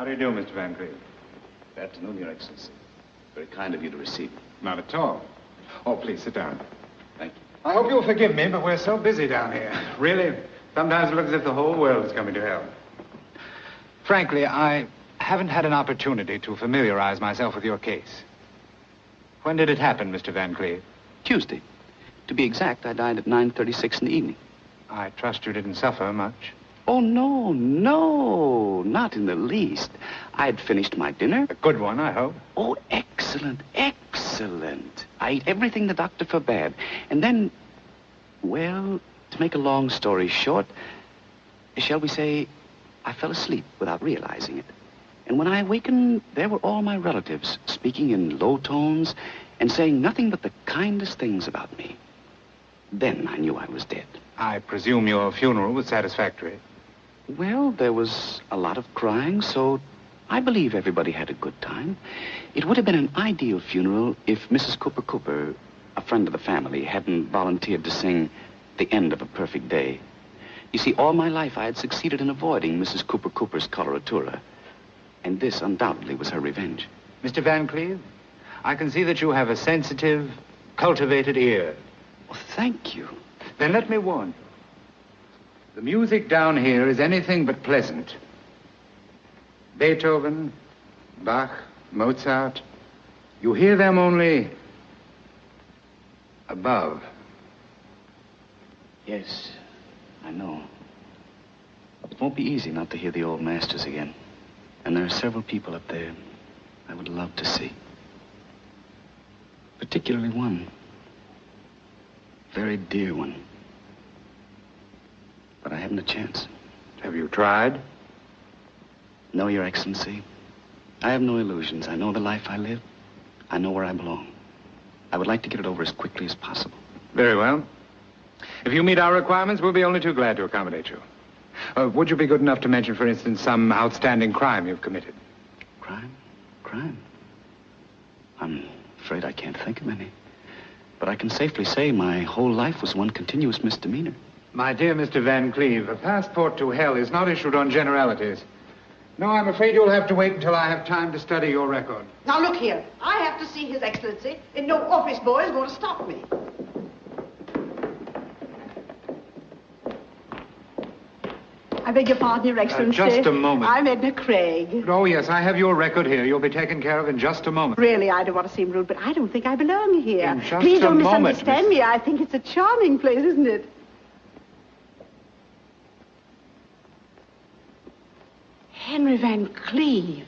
do you do, Mr. Van Cleve? Good afternoon, Your Excellency. Very kind of you to receive me. Not at all. Oh, please, sit down. Thank you. I hope you'll forgive me, but we're so busy down here. Really, sometimes it looks as if the whole world is coming to hell. Frankly, I haven't had an opportunity to familiarize myself with your case. When did it happen, Mr. Van Cleve? Tuesday. To be exact, I died at 9:36 in the evening. I trust you didn't suffer much. Oh, no, not in the least. I'd finished my dinner. A good one, I hope. Oh, excellent. I ate everything the doctor forbade. And then, well, to make a long story short, shall we say, I fell asleep without realizing it. And when I awakened, there were all my relatives speaking in low tones and saying nothing but the kindest things about me. Then I knew I was dead. I presume your funeral was satisfactory. Well, there was a lot of crying, so I believe everybody had a good time. It would have been an ideal funeral if Mrs. Cooper, a friend of the family, hadn't volunteered to sing The End of a Perfect Day. You see, all my life I had succeeded in avoiding Mrs. Cooper's coloratura, and this undoubtedly was her revenge. Mr. Van Cleve, I can see that you have a sensitive, cultivated ear. Oh, thank you. Then let me warn you. The music down here is anything but pleasant. Beethoven, Bach, Mozart, you hear them only above. Yes, I know. It won't be easy not to hear the old masters again. And there are several people up there I would love to see. Particularly one. Very dear one. But I haven't a chance. Have you tried? No, Your Excellency. I have no illusions. I know the life I live. I know where I belong. I would like to get it over as quickly as possible. Very well. If you meet our requirements, we'll be only too glad to accommodate you. Would you be good enough to mention, for instance, some outstanding crime you've committed? Crime? I'm afraid I can't think of any. But I can safely say my whole life was one continuous misdemeanor. My dear Mr. Van Cleve, a passport to hell is not issued on generalities. No, I'm afraid you'll have to wait until I have time to study your record. Now, look here. I have to see His Excellency, and no office boy is going to stop me. I beg your pardon, Your Excellency. Just a moment. I'm Edna Craig. Oh, yes, I have your record here. You'll be taken care of in just a moment. Really, I don't want to seem rude, but I don't think I belong here. In just Please don't a moment, misunderstand me. I think it's a charming place, isn't it? Henry Van Cleve.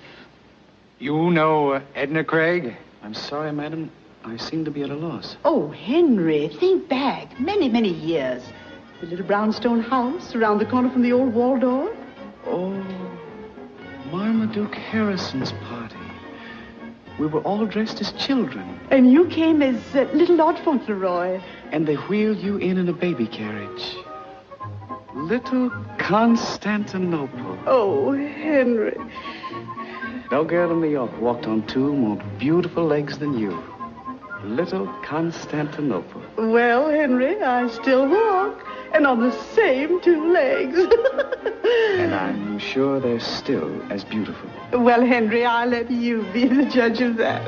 You know Edna Craig? I'm sorry, madam. I seem to be at a loss. Oh, Henry, think back. Many, many years. The little brownstone house around the corner from the old Waldorf. Oh, Marmaduke Harrison's party. We were all dressed as children. And you came as little Lord Fauntleroy. And they wheeled you in a baby carriage. Little Constantinople. Oh, Henry. No girl in New York walked on two more beautiful legs than you. Little Constantinople. Well, Henry, I still walk. And on the same two legs. And I'm sure they're still as beautiful. Well, Henry, I'll let you be the judge of that.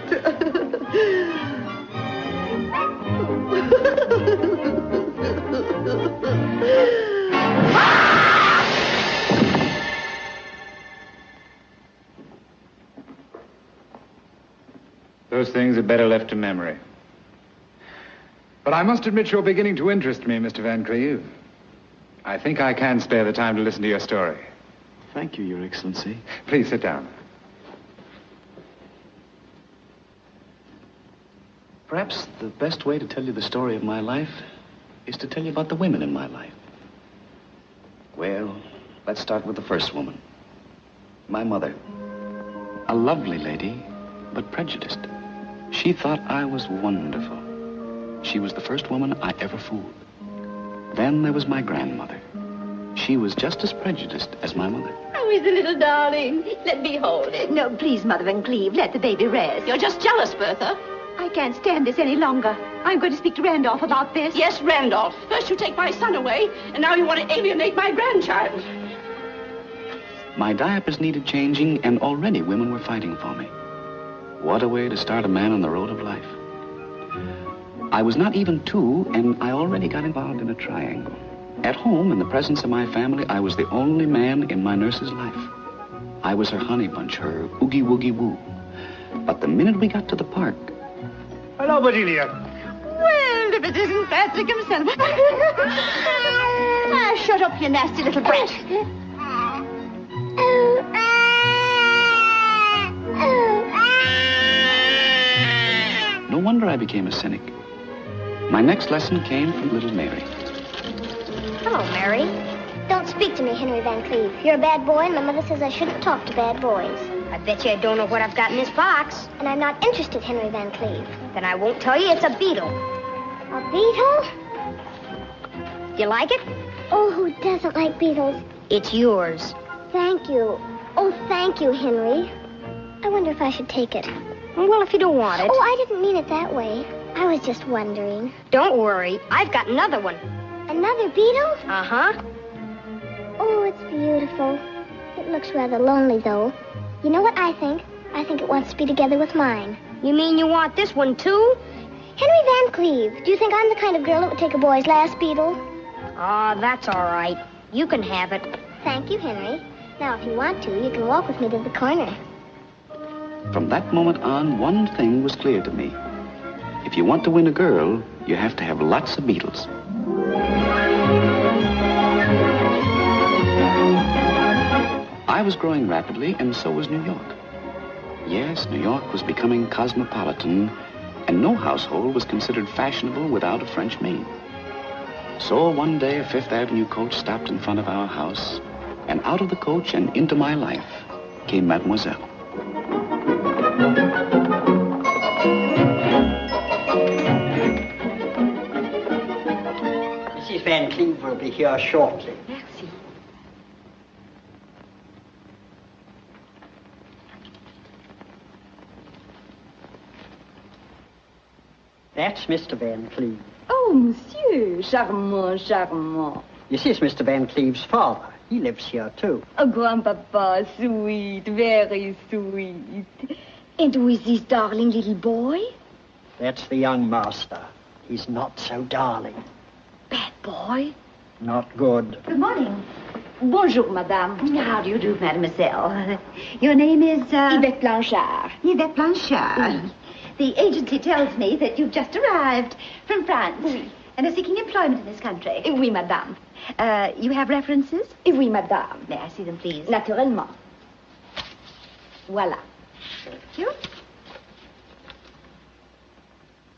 Those things are better left to memory. But I must admit you're beginning to interest me, Mr. Van Cleve. I think I can spare the time to listen to your story. Thank you, Your Excellency. Please sit down. Perhaps the best way to tell you the story of my life is to tell you about the women in my life. Well, let's start with the first woman. My mother. A lovely lady, but prejudiced. She thought I was wonderful. She was the first woman I ever fooled. Then there was my grandmother. She was just as prejudiced as my mother. Oh, he's a little darling. Let me hold it. No, please, Mother Van Cleve, let the baby rest. You're just jealous, Bertha. I can't stand this any longer. I'm going to speak to Randolph about this. Yes, Randolph. First you take my son away, and now you want to alienate my grandchild. My diapers needed changing, and already women were fighting for me. What a way to start a man on the road of life. I was not even 2, and I already got involved in a triangle. At home, in the presence of my family, I was the only man in my nurse's life. I was her honey bunch, her oogie woogie woo. But the minute we got to the park... Hello, Bedelia. Well, if it isn't Patrick himself. Shut up, you nasty little brat. No wonder I became a cynic. My next lesson came from little Mary. Hello, Mary. Don't speak to me, Henry Van Cleve. You're a bad boy, and my mother says I shouldn't talk to bad boys. I bet you I don't know what I've got in this box. And I'm not interested, Henry Van Cleve. Then I won't tell you it's a beetle. A beetle? You like it? Oh, who doesn't like beetles? It's yours. Thank you. Oh, thank you, Henry. I wonder if I should take it. Well, if you don't want it. Oh, I didn't mean it that way. I was just wondering. Don't worry. I've got another one. Another beetle? Uh-huh. Oh, it's beautiful. It looks rather lonely, though. You know what I think? I think it wants to be together with mine. You mean you want this one, too? Henry Van Cleve, do you think I'm the kind of girl that would take a boy's last beetle? Oh, that's all right. You can have it. Thank you, Henry. Now, if you want to, you can walk with me to the corner. From that moment on, one thing was clear to me. If you want to win a girl, you have to have lots of beetles. I was growing rapidly, and so was New York. Yes, New York was becoming cosmopolitan, and no household was considered fashionable without a French maid. So one day, a Fifth Avenue coach stopped in front of our house, and out of the coach and into my life came Mademoiselle. Mrs. Van Cleve will be here shortly. Merci. That's Mr. Van Cleve. Oh, monsieur, charmant, charmant. This is Mr. Van Cleve's father. He lives here, too. Oh, grandpapa, sweet, very sweet. And who is this darling little boy? That's the young master. He's not so darling. Bad boy? Not good. Good morning. Bonjour, madame. How do you do, mademoiselle? Your name is, Yvette Blanchard. Yvette Blanchard. Oui. The agency tells me that you've just arrived from France and are seeking employment in this country. Oui, madame. You have references? Oui, madame. May I see them, please? Naturellement. Voilà. Thank you.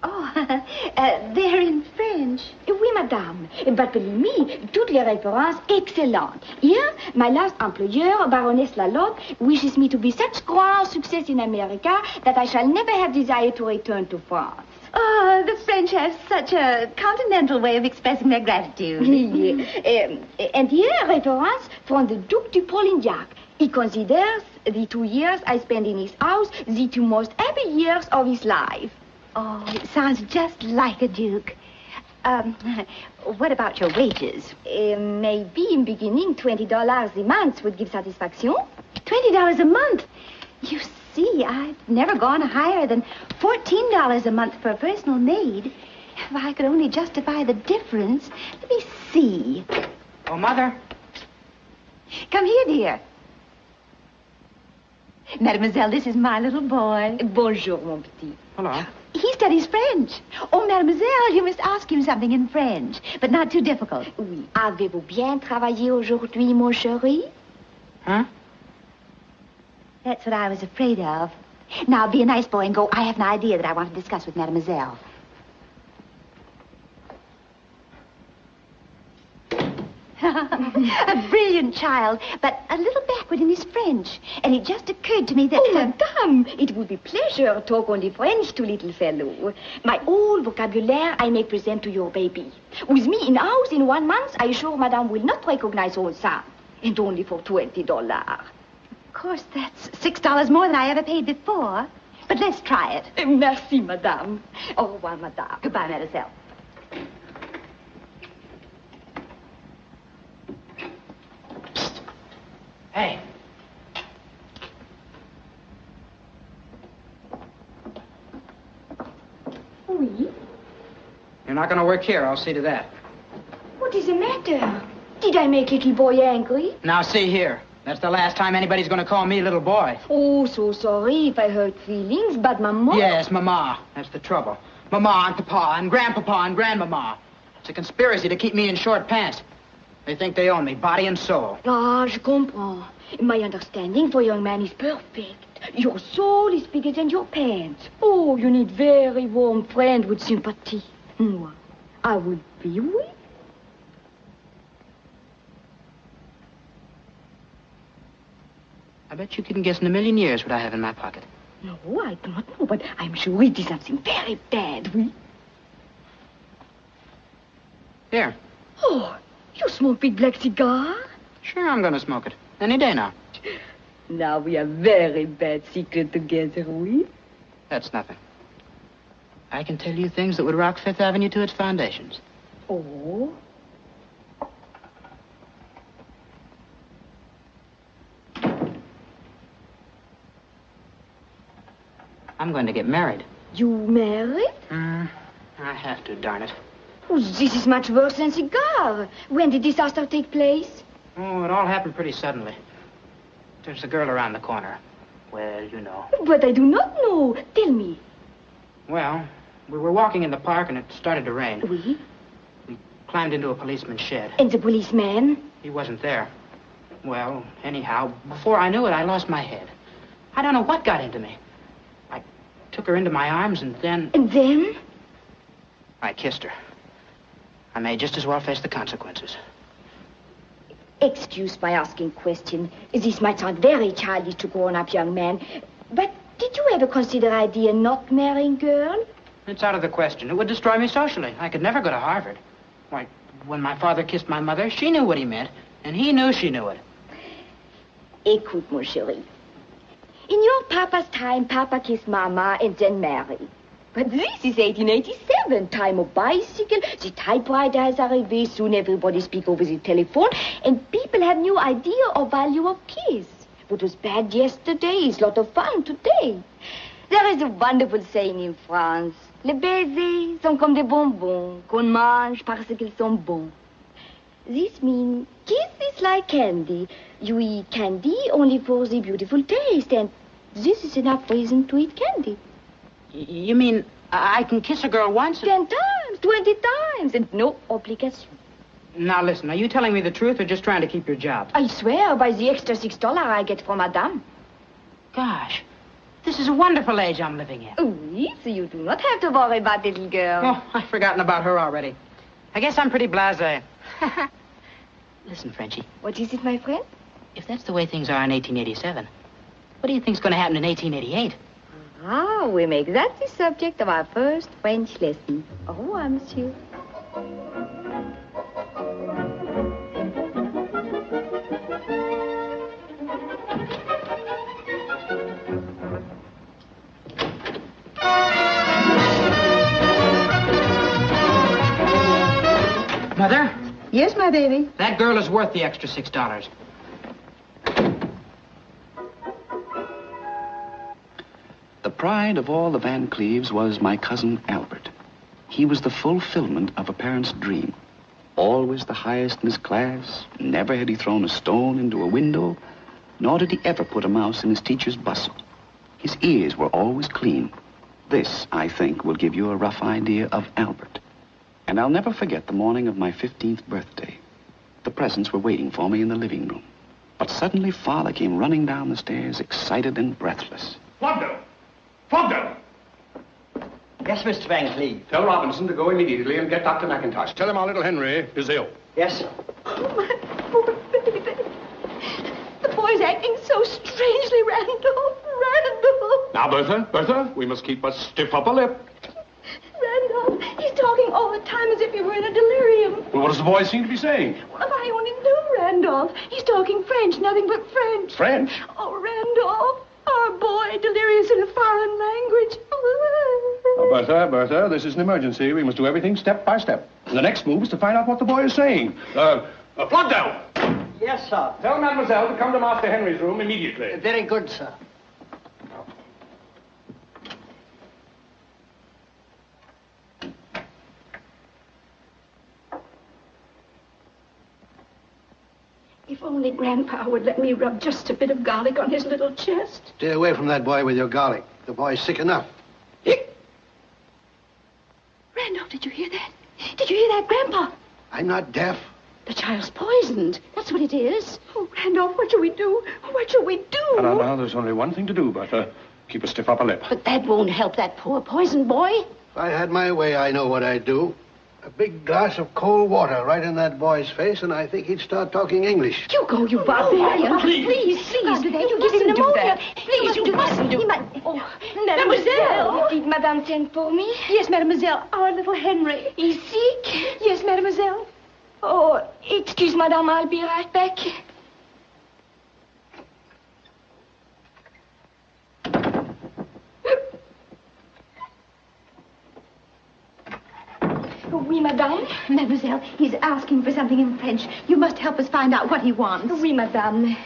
Oh, they're in French. Oui, madame. But believe me, toutes les références excellentes. Here, my last employer, Baroness Laird, wishes me to be such grand success in America that I shall never have desire to return to France. Oh, the French have such a continental way of expressing their gratitude. And here, reference from the Duc de Polignac. He considers the 2 years I spent in his house the 2 most happy years of his life. Oh, it sounds just like a duke. What about your wages? Maybe in beginning, $20 a month would give satisfaction. $20 a month? You see, I've never gone higher than $14 a month for a personal maid. If I could only justify the difference. Let me see. Oh, Mother. Come here, dear. Mademoiselle, this is my little boy. Bonjour, mon petit. Hello. He studies French. Oh, mademoiselle, you must ask him something in French, but not too difficult. Oui. Avez-vous bien travaillé aujourd'hui, mon chéri? Huh? That's what I was afraid of. Now, be a nice boy and go. I have an idea that I want to discuss with mademoiselle. A brilliant child, but a little backward in his French. And it just occurred to me that... Oh, madame, it would be pleasure talk only French to little fellow. My whole vocabulary I may present to your baby. With me in house in 1 month, I assure madame will not recognize old son. And only for $20. Of course, that's $6 more than I ever paid before. But let's try it. Merci, madame. Au revoir, madame. Goodbye, mademoiselle. Hey, Oui? You're not going to work here. I'll see to that. What is the matter? Did I make little boy angry? Now, see here. That's the last time anybody's going to call me little boy. Oh, so sorry if I hurt feelings, but Maman... Yes, Mama. That's the trouble. Mama and Papa and Grandpapa and Grandmama. It's a conspiracy to keep me in short pants. They think they own me, body and soul. Ah, je comprends. My understanding for a young man is perfect. Your soul is bigger than your pants. Oh, you need very warm friend with sympathy. Moi, I would be weak. I bet you couldn't guess in a million years what I have in my pocket. No, I do not know, but I'm sure it is something very bad, oui? Here. Oh, you smoke big black cigar? Sure, I'm going to smoke it. Any day now. Now we have very bad secret together, oui? That's nothing. I can tell you things that would rock Fifth Avenue to its foundations. Oh? I'm going to get married. You married? I have to, darn it. Oh, this is much worse than cigar. When did disaster take place? Oh, it all happened pretty suddenly. There's a girl around the corner. Well, you know. But I do not know. Tell me. Well, we were walking in the park and it started to rain. Oui? We climbed into a policeman's shed. And the policeman? He wasn't there. Well, anyhow, before I knew it, I lost my head. I don't know what got into me. I took her into my arms and then... And then? I kissed her. I may just as well face the consequences. Excuse my asking question. This might sound very childish to grown-up young man, but did you ever consider idea not marrying girl? It's out of the question. It would destroy me socially. I could never go to Harvard. Why, when my father kissed my mother, she knew what he meant, and he knew she knew it. Écoute, mon chéri. In your papa's time, Papa kissed Mama and then married. But this is 1887, time of bicycle, the typewriter has arrived, soon everybody speak over the telephone, and people have new idea of value of kiss. What was bad yesterday is lot of fun today. There is a wonderful saying in France, les baisers sont comme des bonbons, qu'on mange parce qu'ils sont bons. This means kiss is like candy. You eat candy only for the beautiful taste, and this is enough reason to eat candy. You mean I can kiss a girl once? 10 times, 20 times, and no obligation. Now, listen, are you telling me the truth or just trying to keep your job? I swear by the extra $6 I get from Madame. Gosh, this is a wonderful age I'm living in. Oui, so you do not have to worry about little girl. Oh, I've forgotten about her already. I guess I'm pretty blasé. Listen, Frenchie. What is it, my friend? If that's the way things are in 1887, what do you think's going to happen in 1888? Ah, we make that the subject of our first French lesson. Au revoir, monsieur. Mother? Yes, my baby? That girl is worth the extra $6. The pride of all the Van Cleves was my cousin Albert. He was the fulfillment of a parent's dream. Always the highest in his class. Never had he thrown a stone into a window, nor did he ever put a mouse in his teacher's bustle. His ears were always clean. This, I think, will give you a rough idea of Albert. And I'll never forget the morning of my 15th birthday. The presents were waiting for me in the living room. But suddenly Father came running down the stairs, excited and breathless. Fogdo! Fogdo! Yes, Mr. Van Cleve. Tell Robinson to go immediately and get Dr. McIntosh. Tell him our little Henry is ill. Yes, sir. Oh, my poor baby. The boy's acting so strangely, Randolph. Randolph. Now, Bertha, we must keep a stiff upper lip. Randolph, he's talking all the time as if he were in a delirium. Well, what does the boy seem to be saying? Well, if I only knew Randolph. He's talking French, nothing but French. French? Oh, Randolph, our boy delirious in a foreign language. Now, Bertha, this is an emergency. We must do everything step by step. And the next move is to find out what the boy is saying. Flugdown! Yes, sir. Tell Mademoiselle to come to Master Henry's room immediately. Very good, sir. If only Grandpa would let me rub just a bit of garlic on his little chest. Stay away from that boy with your garlic. The boy's sick enough. Randolph, did you hear that? Did you hear that, Grandpa? I'm not deaf. The child's poisoned. That's what it is. Oh, Randolph, what shall we do? What shall we do? Now, there's only one thing to do, Bertha. Keep a stiff upper lip. But that won't help that poor poisoned boy. If I had my way, I know what I'd do. A big glass of cold water right in that boy's face, and I think he'd start talking English. You go, you barbarian. Please. Please. You give him pneumonia. Please, you mustn't do that. Oh, Mademoiselle. Did Madame send for me? Yes, Mademoiselle. Our little Henry. He's sick? Yes, Mademoiselle. Oh, excuse, Madame, I'll be right back. Oui, Madame. Mademoiselle, he's asking for something in French. You must help us find out what he wants. Oui, Madame.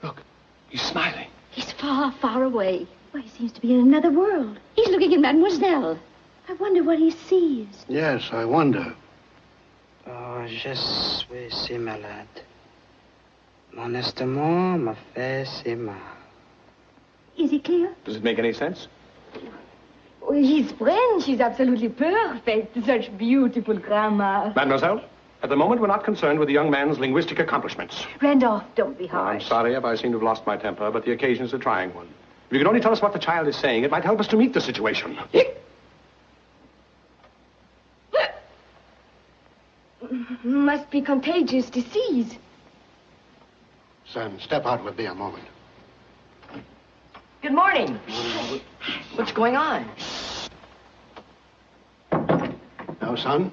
Look, he's smiling. He's far, far away. Why, he seems to be in another world. He's looking at Mademoiselle. I wonder what he sees. Yes, I wonder. Oh, je suis si malade. Mon estomac me fait si mal. Is he clear? Does it make any sense? Oh, his French is absolutely perfect. Such beautiful grammar. Mademoiselle, at the moment, we're not concerned with the young man's linguistic accomplishments. Randolph, don't be I'm harsh. sorry if I seem to have lost my temper, but the occasion is a trying one. If you could only tell us what the child is saying, it might help us to meet the situation. Must be contagious disease. Son, step out with me a moment. Good morning. What's going on? Now, son,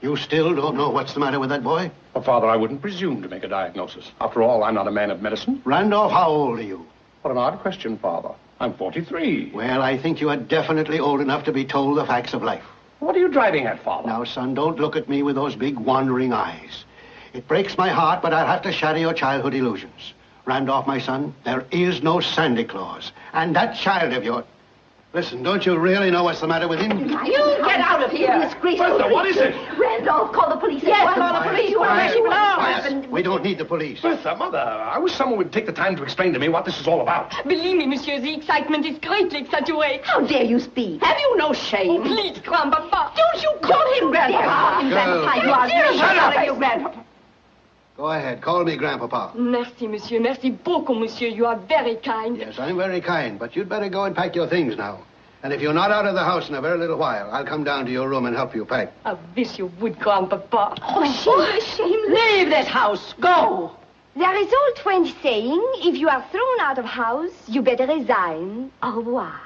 you still don't know what's the matter with that boy? Well, Father, I wouldn't presume to make a diagnosis. After all, I'm not a man of medicine. Randolph, how old are you? What an odd question, Father. I'm 43. Well, I think you are definitely old enough to be told the facts of life. What are you driving at, Father? Now, son, don't look at me with those big wandering eyes. It breaks my heart, but I'll have to shatter your childhood illusions. Randolph, my son, there is no Santa Claus. And that child of yours... Listen, don't you really know what's the matter with him? You get out of here. Disgraceful. Bertha, what is it? Randolph, call the police. Yes, call the police. Quiet. We don't need the police. Bertha, Mother, I wish someone would take the time to explain to me what this is all about. Believe me, monsieur, the excitement is greatly exaggerated. How dare you speak? Have you no shame? Oh, please, Grandpapa. Don't you call him Grandpapa? Shut up. You Grandpapa. Go ahead, call me Grandpapa. Merci, monsieur. Merci beaucoup, monsieur. You are very kind. Yes, I'm very kind, but you'd better go and pack your things now. And if you're not out of the house in a very little while, I'll come down to your room and help you pack. I wish you would, Grandpapa. Oh, shameless. Leave this house. Go. There is old French saying, if you are thrown out of house, you better resign. Au revoir.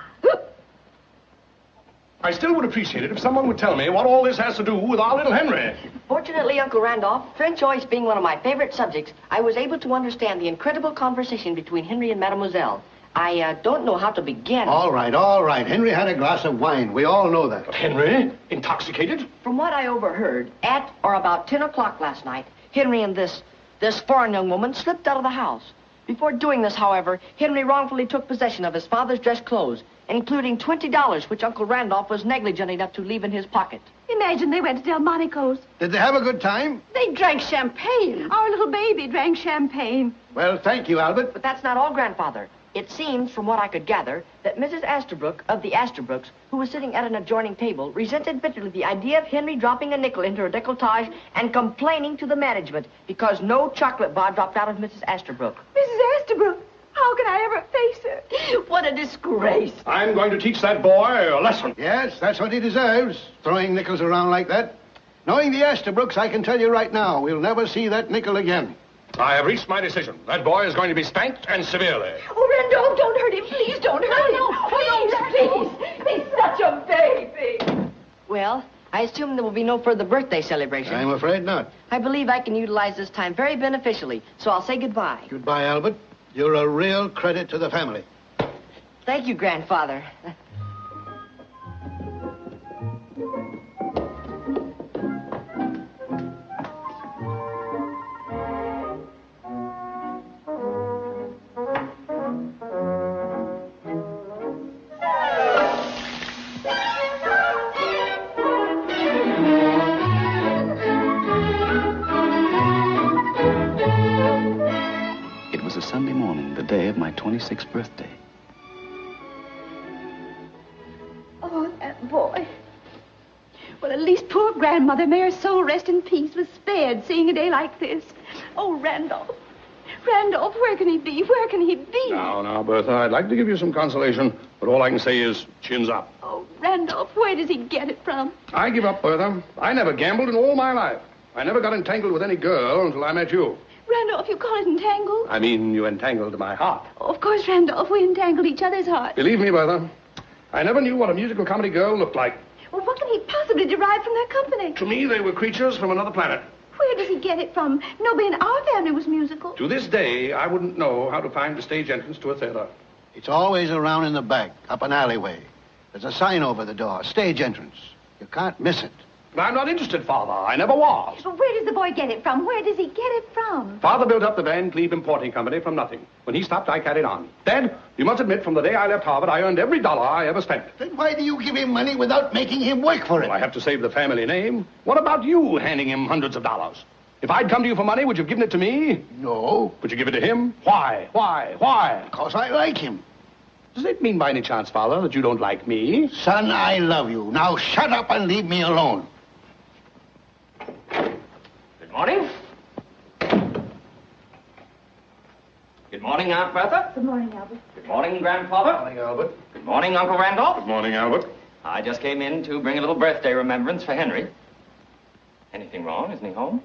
I still would appreciate it if someone would tell me what all this has to do with our little Henry. Fortunately, Uncle Randolph, French always being one of my favorite subjects, I was able to understand the incredible conversation between Henry and Mademoiselle. I don't know how to begin. All right. Henry had a glass of wine. We all know that. But Henry? Intoxicated? From what I overheard, at or about 10 o'clock last night, Henry and this foreign young woman slipped out of the house. Before doing this, however, Henry wrongfully took possession of his father's dress clothes, including $20, which Uncle Randolph was negligent enough to leave in his pocket. Imagine they went to Delmonico's. Did they have a good time? They drank champagne. Our little baby drank champagne. Well, thank you, Albert. But that's not all, Grandfather. It seems, from what I could gather, that Mrs. Asterbrook of the Asterbrooks, who was sitting at an adjoining table, resented bitterly the idea of Henry dropping a nickel into her decolletage and complaining to the management because no chocolate bar dropped out of Mrs. Asterbrook. Mrs. Asterbrook, how can I ever face her? What a disgrace. I'm going to teach that boy a lesson. Yes, that's what he deserves, throwing nickels around like that. Knowing the Asterbrooks, I can tell you right now, we'll never see that nickel again. I have reached my decision. That boy is going to be spanked, and severely. Oh, Randolph, don't hurt him. Please don't hurt him. Please. He's such a baby. Well, I assume there will be no further birthday celebration. I'm afraid not. I believe I can utilize this time very beneficially, so I'll say goodbye. Goodbye, Albert. You're a real credit to the family. Thank you, Grandfather. was a Sunday morning, the day of my 26th birthday. Oh, that boy. Well, at least poor grandmother, may her soul rest in peace, was spared seeing a day like this. Oh, Randolph. Randolph, where can he be? Where can he be? Now, Bertha, I'd like to give you some consolation, but all I can say is chins up. Oh, Randolph, where does he get it from? I give up, Bertha. I never gambled in all my life. I never got entangled with any girl until I met you. Randolph, you call it entangled? I mean, you entangled my heart. Oh, of course, Randolph, we entangled each other's hearts. Believe me, Bertha, I never knew what a musical comedy girl looked like. Well, what can he possibly derive from their company? To me, they were creatures from another planet. Where does he get it from? Nobody in our family was musical. To this day, I wouldn't know how to find the stage entrance to a theater. It's always around in the back, up an alleyway. There's a sign over the door, stage entrance. You can't miss it. But I'm not interested, Father. I never was. But where does the boy get it from? Where does he get it from? Father built up the Van Cleve Importing Company from nothing. When he stopped, I carried on. Dad, you must admit, from the day I left Harvard, I earned every dollar I ever spent. Then why do you give him money without making him work for it? Well, I have to save the family name. What about you handing him hundreds of dollars? If I'd come to you for money, would you have given it to me? No. Would you give it to him? Why? Why? Because I like him. Does it mean by any chance, Father, that you don't like me? Son, I love you. Now shut up and leave me alone. Good morning. Good morning, Aunt Bertha. Good morning, Albert. Good morning, Grandfather. Good morning, Albert. Good morning, Uncle Randolph. Good morning, Albert. I just came in to bring a little birthday remembrance for Henry. Anything wrong? Isn't he home?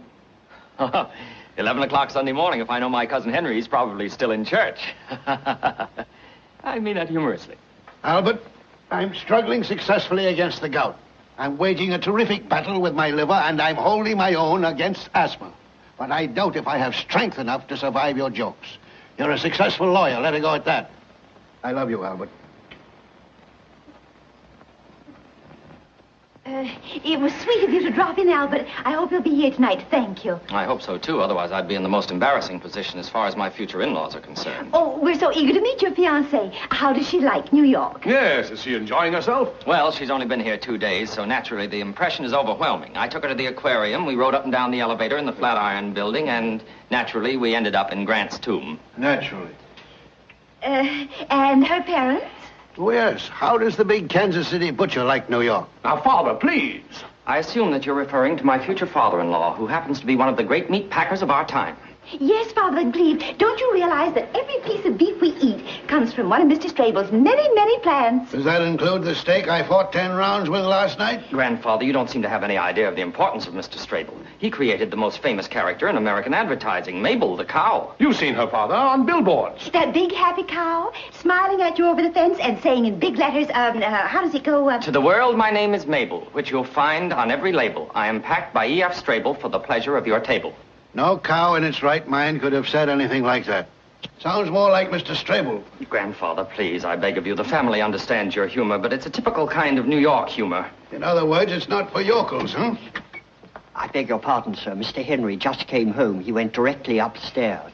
11 o'clock Sunday morning. If I know my cousin Henry, he's probably still in church. I mean that humorously. Albert, I'm struggling successfully against the gout. I'm waging a terrific battle with my liver, and I'm holding my own against asthma. But I doubt if I have strength enough to survive your jokes. You're a successful lawyer. Let it go at that. I love you, Albert. It was sweet of you to drop in, Albert. I hope you'll be here tonight. Thank you. I hope so, too. Otherwise, I'd be in the most embarrassing position as far as my future in-laws are concerned. Oh, we're so eager to meet your fiancée. How does she like New York? Yes, is she enjoying herself? Well, she's only been here 2 days, so naturally the impression is overwhelming. I took her to the aquarium, we rode up and down the elevator in the Flatiron Building, and naturally we ended up in Grant's tomb. Naturally. And her parents? Oh, yes. How does the big Kansas City butcher like New York? Now, Father, please. I assume that you're referring to my future father-in-law, who happens to be one of the great meat packers of our time. Yes, Father Van Cleve. Don't you realize that every piece of beef we eat comes from one of Mr. Strable's many, many plants? Does that include the steak I fought 10 rounds with last night? Grandfather, you don't seem to have any idea of the importance of Mr. Strable. He created the most famous character in American advertising, Mabel the cow. You've seen her, Father, on billboards. That big happy cow smiling at you over the fence and saying in big letters, how does it go? To the world, my name is Mabel, which you'll find on every label. I am packed by E.F. Strable for the pleasure of your table. No cow in its right mind could have said anything like that. Sounds more like Mr. Strable. Grandfather, please, I beg of you. The family understands your humor, but it's a typical kind of New York humor. In other words, it's not for yokels, huh? I beg your pardon, sir. Mr. Henry just came home. He went directly upstairs.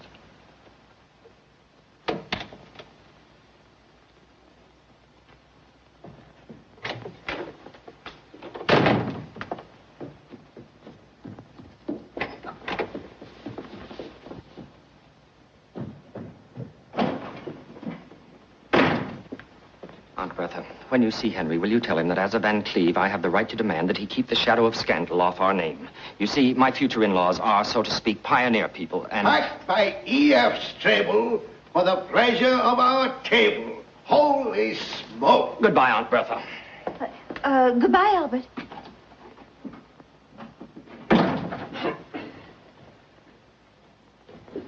Aunt Bertha, when you see Henry, will you tell him that as a Van Cleve, I have the right to demand that he keep the shadow of scandal off our name? You see, my future in-laws are, so to speak, pioneer people, and... Packed by E.F. Strable for the pleasure of our table. Holy smoke! Goodbye, Aunt Bertha. Goodbye, Albert.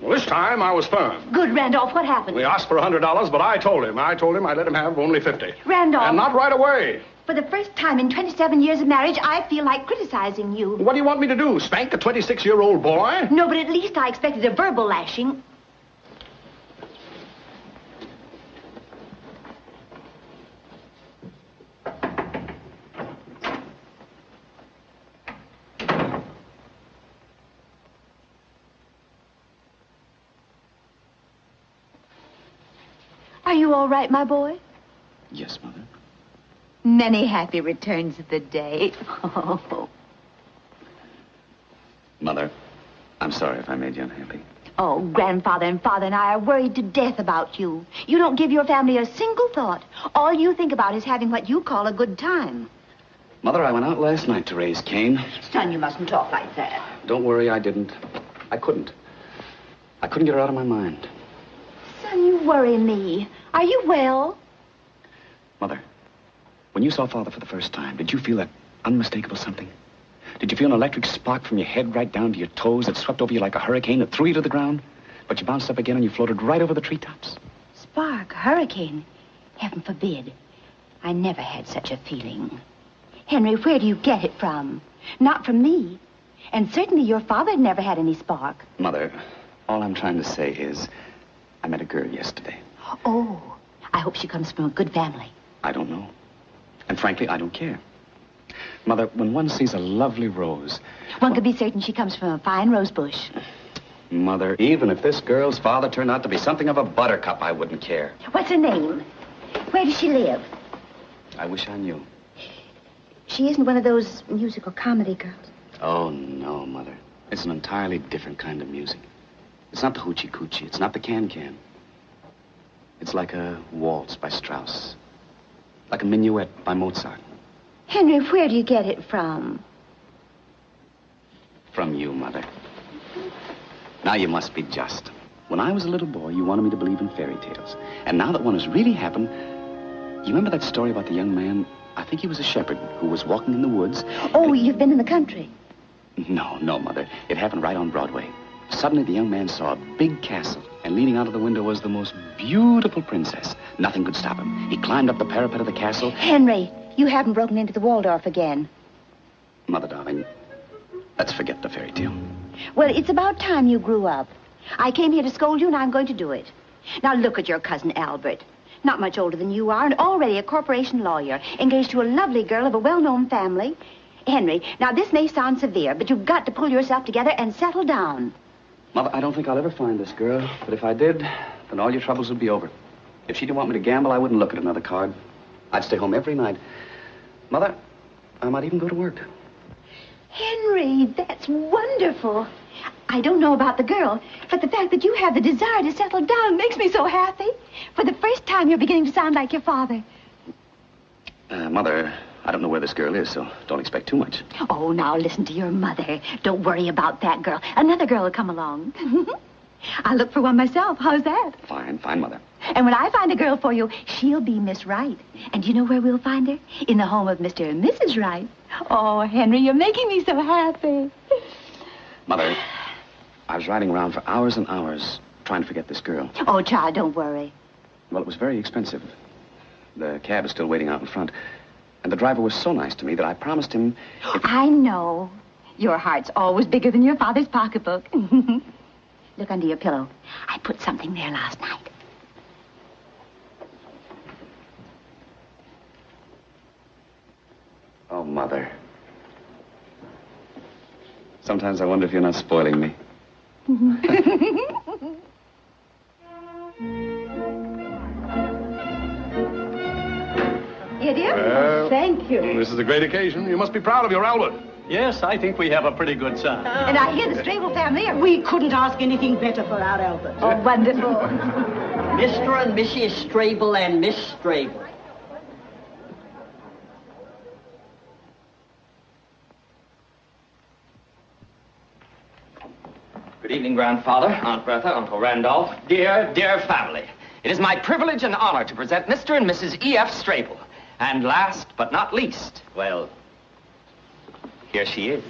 Well, this time I was firm. Good, Randolph. What happened? We asked for $100, but I told him I'd let him have only 50. Randolph. And not right away. For the first time in 27 years of marriage, I feel like criticizing you. What do you want me to do, spank a 26-year-old boy? No, but at least I expected a verbal lashing. Are you all right, my boy? Yes, Mother. Many happy returns of the day. Mother, I'm sorry if I made you unhappy. Oh, Grandfather and Father and I are worried to death about you. You don't give your family a single thought. All you think about is having what you call a good time. Mother, I went out last night to raise Cain. Son, you mustn't talk like that. Don't worry, I didn't. I couldn't. I couldn't get her out of my mind. Son, you worry me. Are you well? Mother, when you saw Father for the first time, did you feel that unmistakable something? Did you feel an electric spark from your head right down to your toes that swept over you like a hurricane that threw you to the ground? But you bounced up again and you floated right over the treetops? Spark, hurricane. Heaven forbid. I never had such a feeling. Henry, where do you get it from? Not from me. And certainly your father never had any spark. Mother, all I'm trying to say is I met a girl yesterday. Oh, I hope she comes from a good family. I don't know. And frankly, I don't care. Mother, when one sees a lovely rose... One could be certain she comes from a fine rose bush. Mother, even if this girl's father turned out to be something of a buttercup, I wouldn't care. What's her name? Where does she live? I wish I knew. She isn't one of those musical comedy girls. Oh, no, Mother. It's an entirely different kind of music. It's not the hoochie-coochie. It's not the can-can. It's like a waltz by Strauss. Like a minuet by Mozart. Henry, where do you get it from? From you, Mother. Now you must be just. When I was a little boy, you wanted me to believe in fairy tales. And now that one has really happened, you remember that story about the young man, I think he was a shepherd, who was walking in the woods? Oh, you've been in the country. No, Mother. It happened right on Broadway. Suddenly, the young man saw a big castle, and leaning out of the window was the most beautiful princess. Nothing could stop him. He climbed up the parapet of the castle. Henry, you haven't broken into the Waldorf again. Mother, darling, let's forget the fairy tale. Well, it's about time you grew up. I came here to scold you, and I'm going to do it. Now, look at your cousin Albert. Not much older than you are, and already a corporation lawyer, engaged to a lovely girl of a well-known family. Henry, now this may sound severe, but you've got to pull yourself together and settle down. Mother, I don't think I'll ever find this girl, but if I did, then all your troubles would be over. If she didn't want me to gamble, I wouldn't look at another card. I'd stay home every night. Mother, I might even go to work. Henry, that's wonderful. I don't know about the girl, but the fact that you have the desire to settle down makes me so happy. For the first time, you're beginning to sound like your father. Mother, I don't know where this girl is, so don't expect too much. Oh, now listen to your mother. Don't worry about that girl. Another girl will come along. I'll look for one myself. How's that? Fine, Mother. And when I find a girl for you, she'll be Miss Wright. And you know where we'll find her? In the home of Mr. and Mrs. Wright. Oh, Henry, you're making me so happy. Mother, I was riding around for hours and hours trying to forget this girl. Oh, child, don't worry. Well, it was very expensive. The cab is still waiting out in front. And the driver was so nice to me that I promised him... I know. Your heart's always bigger than your father's pocketbook. Look under your pillow. I put something there last night. Oh, Mother. Sometimes I wonder if you're not spoiling me. You dear? Well, thank you. This is a great occasion. You must be proud of your Albert. Yes, I think we have a pretty good son. And I hear the Strable family are... We couldn't ask anything better for our Albert. Oh, wonderful. Mr. and Mrs. Strable and Miss Strable. Good evening, Grandfather, Aunt Bertha, Uncle Randolph, dear, dear family. It is my privilege and honor to present Mr. and Mrs. E.F. Strable. And last but not least, well, here she is.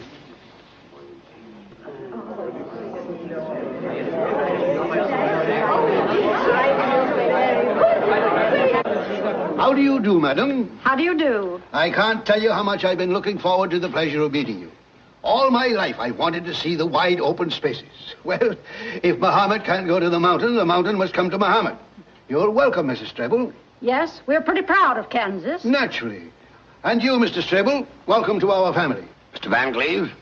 How do you do, madam? How do you do? I can't tell you how much I've been looking forward to the pleasure of meeting you. All my life, I've wanted to see the wide open spaces. Well, if Muhammad can't go to the mountain must come to Muhammad. You're welcome, Mrs. Strable. Yes, we're pretty proud of Kansas. Naturally. And you, Mr. Strable, welcome to our family. Mr. Van Cleve,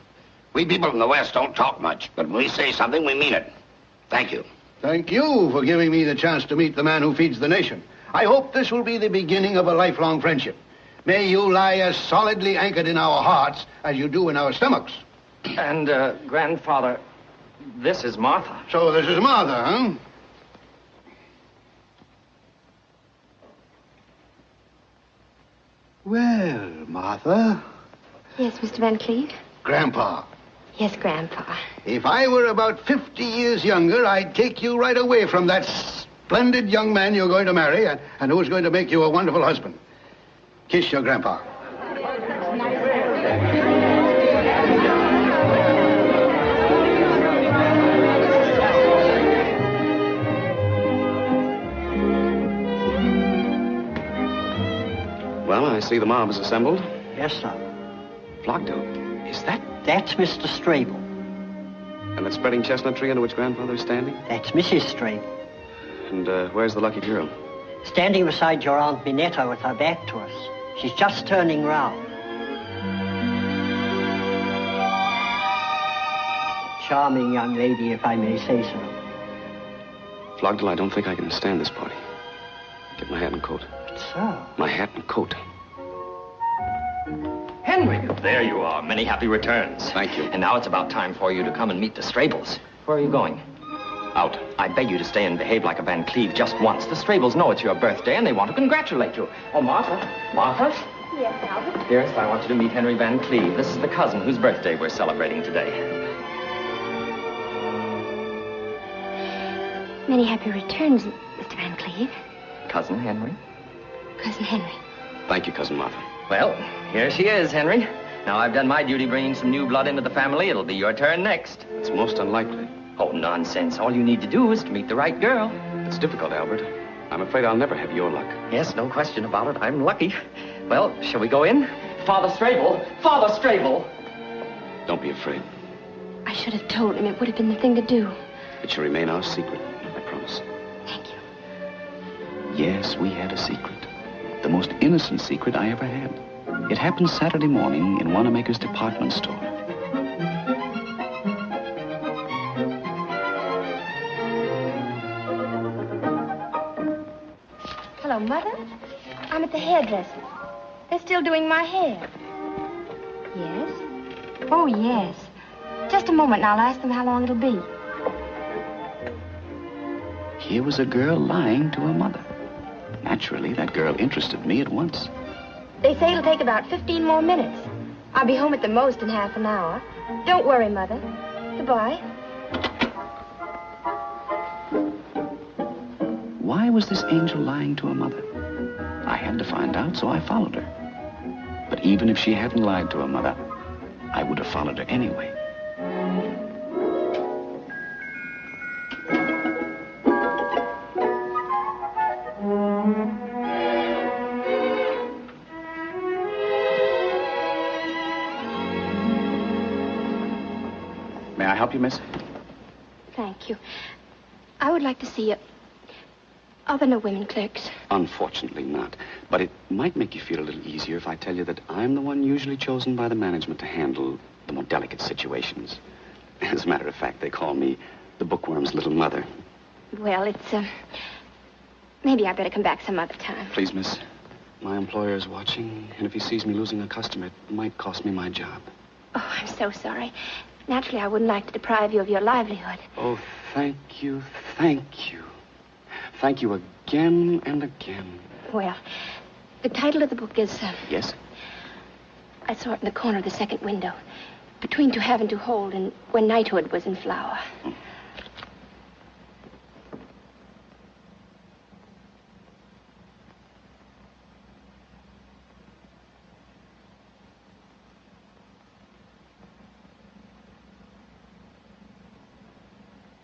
we people from the West don't talk much, but when we say something, we mean it. Thank you. Thank you for giving me the chance to meet the man who feeds the nation. I hope this will be the beginning of a lifelong friendship. May you lie as solidly anchored in our hearts as you do in our stomachs. And, Grandfather, This is Martha. So this is Martha, huh? Well, Martha. Yes, Mr. Van Cleve? Grandpa. Yes, Grandpa. If I were about 50 years younger, I'd take you right away from that splendid young man you're going to marry and who's going to make you a wonderful husband. Kiss your grandpa. Well, I see the mob is assembled. Yes, sir. Flogged him. Is that? That's Mr. Strable. And that spreading chestnut tree under which grandfather's standing? That's Mrs. Strable. And where's the lucky girl? Standing beside your Aunt Minetta with her back to us. She's just turning round. Charming young lady, if I may say so. Flogdell, I don't think I can stand this party. Get my hat and coat. But, sir... My hat and coat. Henry, there you are. Many happy returns. Thank you. And now it's about time for you to come and meet the Strables. Where are you going? Out. I beg you to stay and behave like a Van Cleve just once. The Strables know it's your birthday and they want to congratulate you. Oh, Martha. Martha? Yes, Albert? Dearest, I want you to meet Henry Van Cleve. This is the cousin whose birthday we're celebrating today. Many happy returns, Mr. Van Cleve. Cousin Henry? Cousin Henry. Thank you, Cousin Martha. Well, here she is, Henry. Now I've done my duty bringing some new blood into the family. It'll be your turn next. It's most unlikely. Oh, nonsense. All you need to do is to meet the right girl. It's difficult, Albert. I'm afraid I'll never have your luck. Yes, no question about it. I'm lucky. Well, shall we go in? Father Strable! Father Strable! Don't be afraid. I should have told him. It would have been the thing to do. It shall remain our secret, I promise. Thank you. Yes, we had a secret. The most innocent secret I ever had. It happened Saturday morning in Wanamaker's department store. Hello, Mother. I'm at the hairdresser's. They're still doing my hair. Yes? Oh, yes. Just a moment, and I'll ask them how long it'll be. Here was a girl lying to her mother. Naturally, that girl interested me at once. They say it'll take about 15 more minutes. I'll be home at the most in half an hour. Don't worry, Mother. Goodbye. Why was this angel lying to her mother? I had to find out, so I followed her. But even if she hadn't lied to her mother, I would have followed her anyway. May I help you, miss? Thank you. I would like to see other women clerks. Unfortunately not. But it might make you feel a little easier if I tell you that I'm the one usually chosen by the management to handle the more delicate situations. As a matter of fact, they call me the bookworm's little mother. Well, it's, maybe I better come back some other time. Please, miss. My employer is watching, and if he sees me losing a customer, it might cost me my job. Oh, I'm so sorry. Naturally, I wouldn't like to deprive you of your livelihood. Oh, thank you, thank you. Thank you again and again. Well, the title of the book is... Yes? I saw it in the corner of the second window. Between To Have and To Hold and When Knighthood Was in Flower. Oh.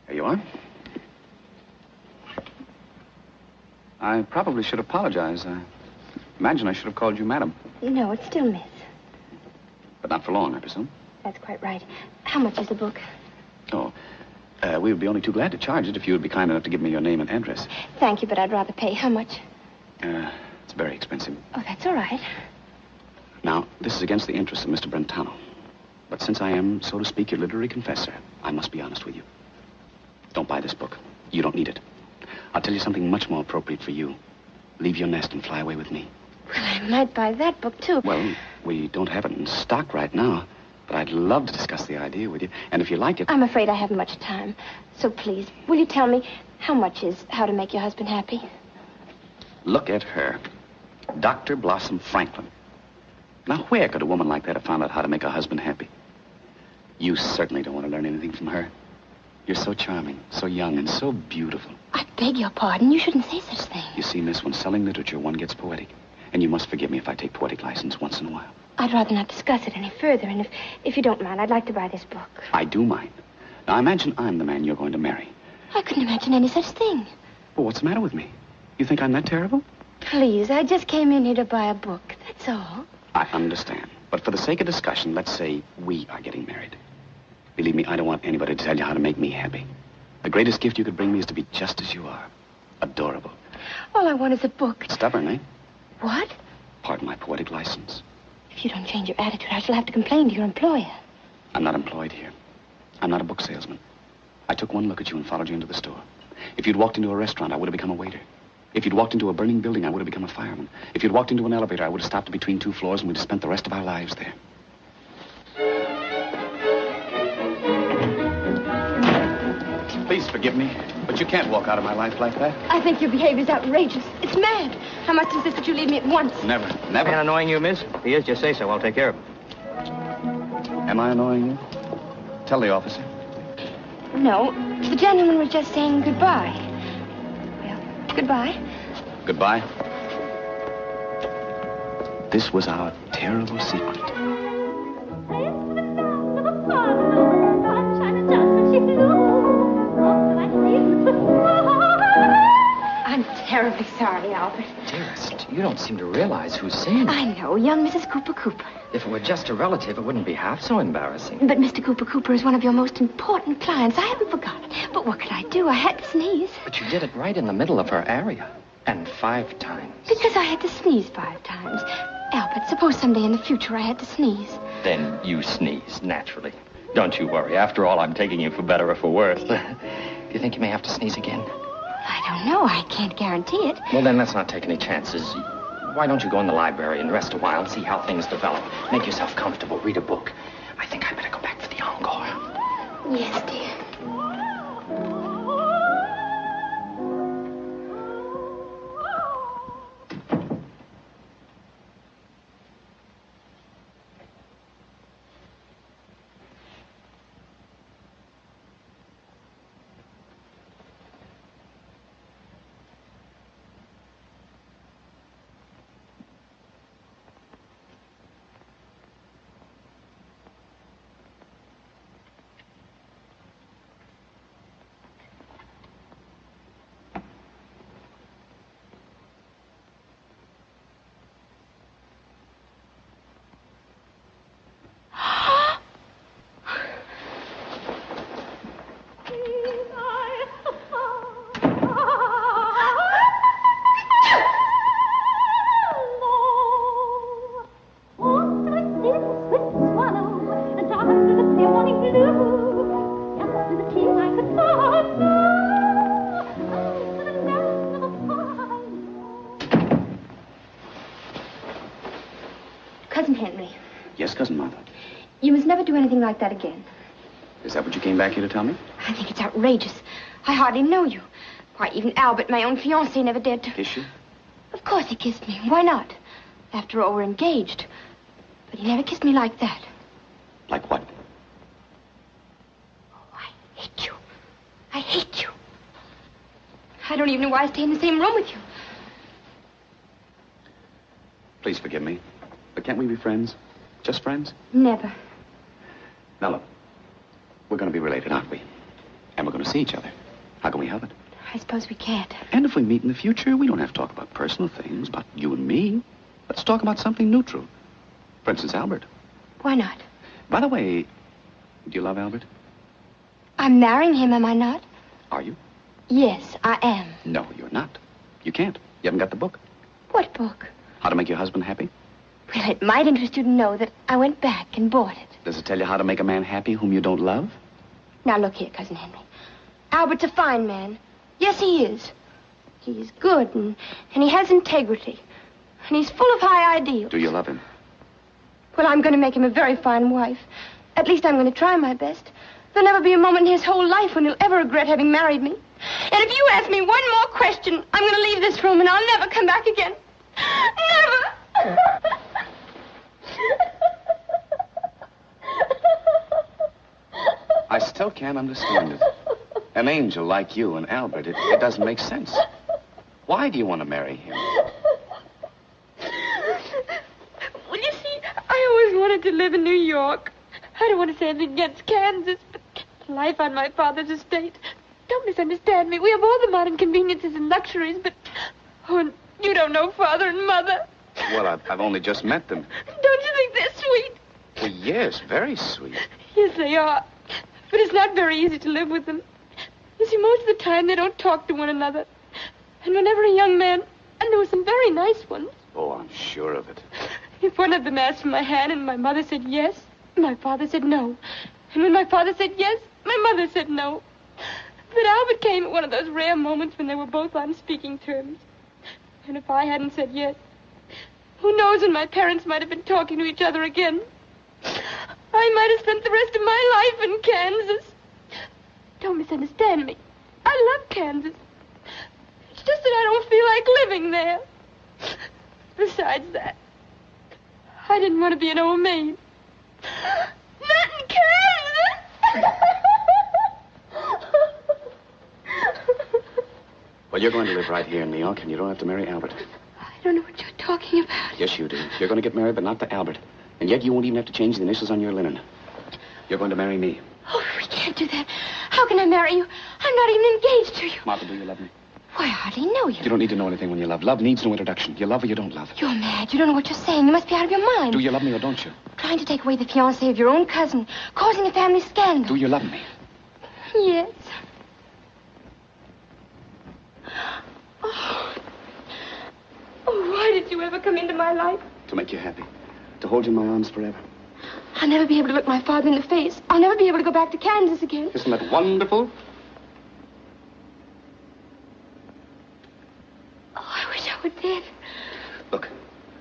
There you are. I probably should apologize. I imagine I should have called you madam. No, it's still Miss. But not for long, I presume. That's quite right. How much is the book? Oh, we would be only too glad to charge it if you would be kind enough to give me your name and address. Thank you, but I'd rather pay. How much? It's very expensive. Oh, that's all right. Now, this is against the interests of Mr. Brentano. But since I am, so to speak, your literary confessor, I must be honest with you. Don't buy this book. You don't need it. I'll tell you something much more appropriate for you. Leave your nest and fly away with me. Well, I might buy that book, too. Well, we don't have it in stock right now. But I'd love to discuss the idea with you. And if you like it... I'm afraid I haven't much time. So please, will you tell me how much is How to Make Your Husband Happy? Look at her. Dr. Blossom Franklin. Now, where could a woman like that have found out how to make her husband happy? You certainly don't want to learn anything from her. You're so charming, so young, and so beautiful. I beg your pardon. You shouldn't say such things. You see, miss, when selling literature, one gets poetic. And you must forgive me if I take poetic license once in a while. I'd rather not discuss it any further, and if you don't mind, I'd like to buy this book. I do mind. Now, imagine I'm the man you're going to marry. I couldn't imagine any such thing. Well, what's the matter with me? You think I'm that terrible? Please, I just came in here to buy a book, that's all. I understand. But for the sake of discussion, let's say we are getting married. Believe me, I don't want anybody to tell you how to make me happy. The greatest gift you could bring me is to be just as you are. Adorable. All I want is a book. Stubborn, eh? What? Pardon my poetic license. If you don't change your attitude, I shall have to complain to your employer. I'm not employed here. I'm not a book salesman. I took one look at you and followed you into the store. If you'd walked into a restaurant, I would have become a waiter. If you'd walked into a burning building, I would have become a fireman. If you'd walked into an elevator, I would have stopped between two floors and we'd have spent the rest of our lives there. Please forgive me, but you can't walk out of my life like that. I think your behavior's outrageous. It's mad. I must insist that you leave me at once. Never, never. Ain't annoying you, miss? If he is, just say so. I'll take care of him. Am I annoying you? Tell the officer. No, the gentleman was just saying goodbye. Well, goodbye. Goodbye. This was our terrible secret. I'm terribly sorry, Albert. Dearest, you don't seem to realize who's saying it. I know, young Mrs. Cooper Cooper. If it were just a relative, it wouldn't be half so embarrassing. But Mr. Cooper Cooper is one of your most important clients. I haven't forgotten. But what could I do? I had to sneeze. But you did it right in the middle of her area. And 5 times. Because I had to sneeze 5 times. Albert, suppose someday in the future I had to sneeze. Then you sneeze, naturally. Don't you worry. After all, I'm taking you for better or for worse. Do you think you may have to sneeze again? I don't know. I can't guarantee it. Well, then let's not take any chances. Why don't you go in the library and rest a while and see how things develop? Make yourself comfortable. Read a book. I think I better go back for the encore. Yes, dear. Cousin Henry. Yes, Cousin Martha. You must never do anything like that again. Is that what you came back here to tell me? I think it's outrageous. I hardly know you. Why, even Albert, my own fiancé, never dared to... Kiss you? Of course he kissed me. Why not? After all, we're engaged. But he never kissed me like that. Like what? Oh, I hate you. I hate you. I don't even know why I stay in the same room with you. Please forgive me. But can't we be friends? Just friends? Never. Now, look. We're going to be related, aren't we? And we're going to see each other. How can we help it? I suppose we can't. And if we meet in the future, we don't have to talk about personal things, about you and me. Let's talk about something neutral. For instance, Albert. Why not? By the way, do you love Albert? I'm marrying him, am I not? Are you? Yes, I am. No, you're not. You can't. You haven't got the book. What book? How to Make Your Husband Happy? Well, it might interest you to know that I went back and bought it. Does it tell you how to make a man happy whom you don't love? Now, look here, Cousin Henry. Albert's a fine man. Yes, he is. He's good, and he has integrity. And he's full of high ideals. Do you love him? Well, I'm going to make him a very fine wife. At least I'm going to try my best. There'll never be a moment in his whole life when he'll ever regret having married me. And if you ask me one more question, I'm going to leave this room and I'll never come back again. Never! I still can't understand it. An angel like you and Albert, it doesn't make sense. Why do you want to marry him? Well, you see, I always wanted to live in New York. I don't want to say anything against Kansas, but life on my father's estate. Don't misunderstand me. We have all the modern conveniences and luxuries, but... Oh, and you don't know Father and Mother. Well, I've only just met them. Don't you think they're sweet? Well, yes, very sweet. Yes, they are. But it's not very easy to live with them. You see, most of the time they don't talk to one another. And whenever a young man... And there were some very nice ones. Oh, I'm sure of it. If one of them asked for my hand and my mother said yes, my father said no. And when my father said yes, my mother said no. But Albert came at one of those rare moments when they were both on speaking terms. And if I hadn't said yes, who knows when my parents might have been talking to each other again. I might have spent the rest of my life in Kansas. Don't misunderstand me. I love Kansas. It's just that I don't feel like living there. Besides that, I didn't want to be an old maid. Not in Kansas! Well, you're going to live right here in New York, and you don't have to marry Albert. I don't know what you're talking about. Yes, you do. You're going to get married, but not to Albert. And yet you won't even have to change the initials on your linen. You're going to marry me. Oh, we can't do that. How can I marry you? I'm not even engaged to you. Martha, do you love me? Why, I hardly know you. You don't need to know anything when you love. Love needs no introduction. You love or you don't love. You're mad. You don't know what you're saying. You must be out of your mind. Do you love me or don't you? Trying to take away the fiancé of your own cousin, causing a family scandal. Do you love me? Yes. Oh, why did you ever come into my life? To make you happy. To hold you in my arms forever. I'll never be able to look my father in the face. I'll never be able to go back to Kansas again. Isn't that wonderful? Oh, I wish I were dead. Look,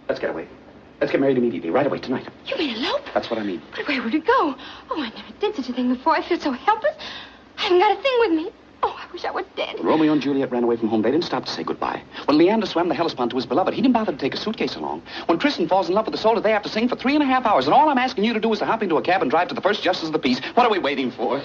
let's get away. Let's get married immediately, right away, tonight. You mean elope? That's what I mean. But where would we go? Oh, I never did such a thing before. I feel so helpless. I haven't got a thing with me. Oh, I wish I were dead. When Romeo and Juliet ran away from home, they didn't stop to say goodbye. When Leander swam the Hellespont to his beloved, he didn't bother to take a suitcase along. When Tristan falls in love with Isolde, they have to sing for 3.5 hours. And all I'm asking you to do is to hop into a cab and drive to the first justice of the peace. What are we waiting for?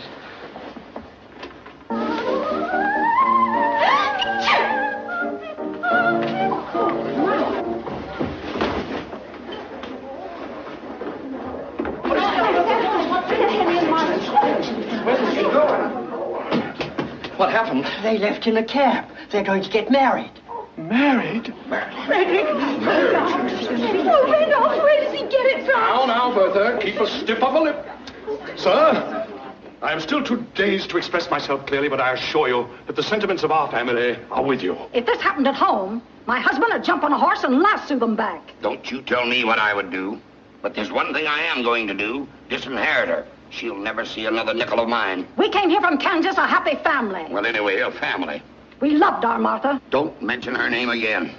What happened? They left in a cab. They're going to get married. Married? Frederick! Oh, Randolph, where does he get it from? Now, Bertha, keep a stiff upper lip. Sir, I am still too dazed to express myself clearly, but I assure you that the sentiments of our family are with you. If this happened at home, my husband would jump on a horse and lasso them back. Don't you tell me what I would do. But there's one thing I am going to do. Disinherit her. She'll never see another nickel of mine. We came here from Kansas a happy family. Well, anyway, a family. We loved our Martha. Don't mention her name again.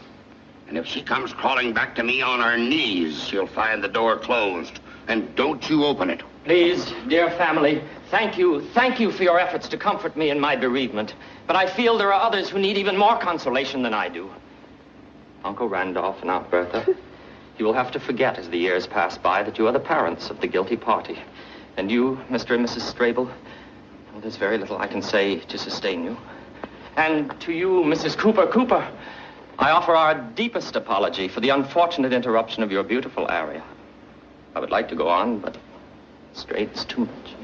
And if she comes crawling back to me on her knees, she'll find the door closed. And don't you open it. Please, dear family, thank you for your efforts to comfort me in my bereavement. But I feel there are others who need even more consolation than I do. Uncle Randolph and Aunt Bertha, you will have to forget as the years pass by that you are the parents of the guilty party. And you, Mr. and Mrs. Strable, well, there's very little I can say to sustain you. And to you, Mrs. Cooper, I offer our deepest apology for the unfortunate interruption of your beautiful aria. I would like to go on, but straight's too much.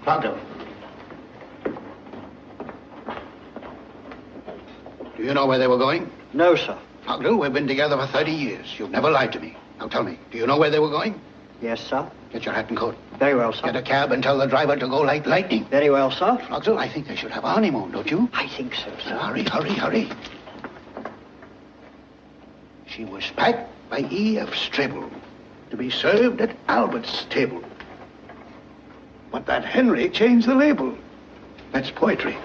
Proctor. Do you know where they were going? No, sir. Proctor, we've been together for 30 years. You've never lied to me. Now tell me, do you know where they were going? Yes, sir. Get your hat and coat. Very well, sir. Get a cab and tell the driver to go like lightning. Very well, sir. Proctor, I think they should have a honeymoon, don't you? I think so, sir. Hurry. She was packed by E.F. Strable to be served at Albert's table. But that Henry changed the label. That's poetry.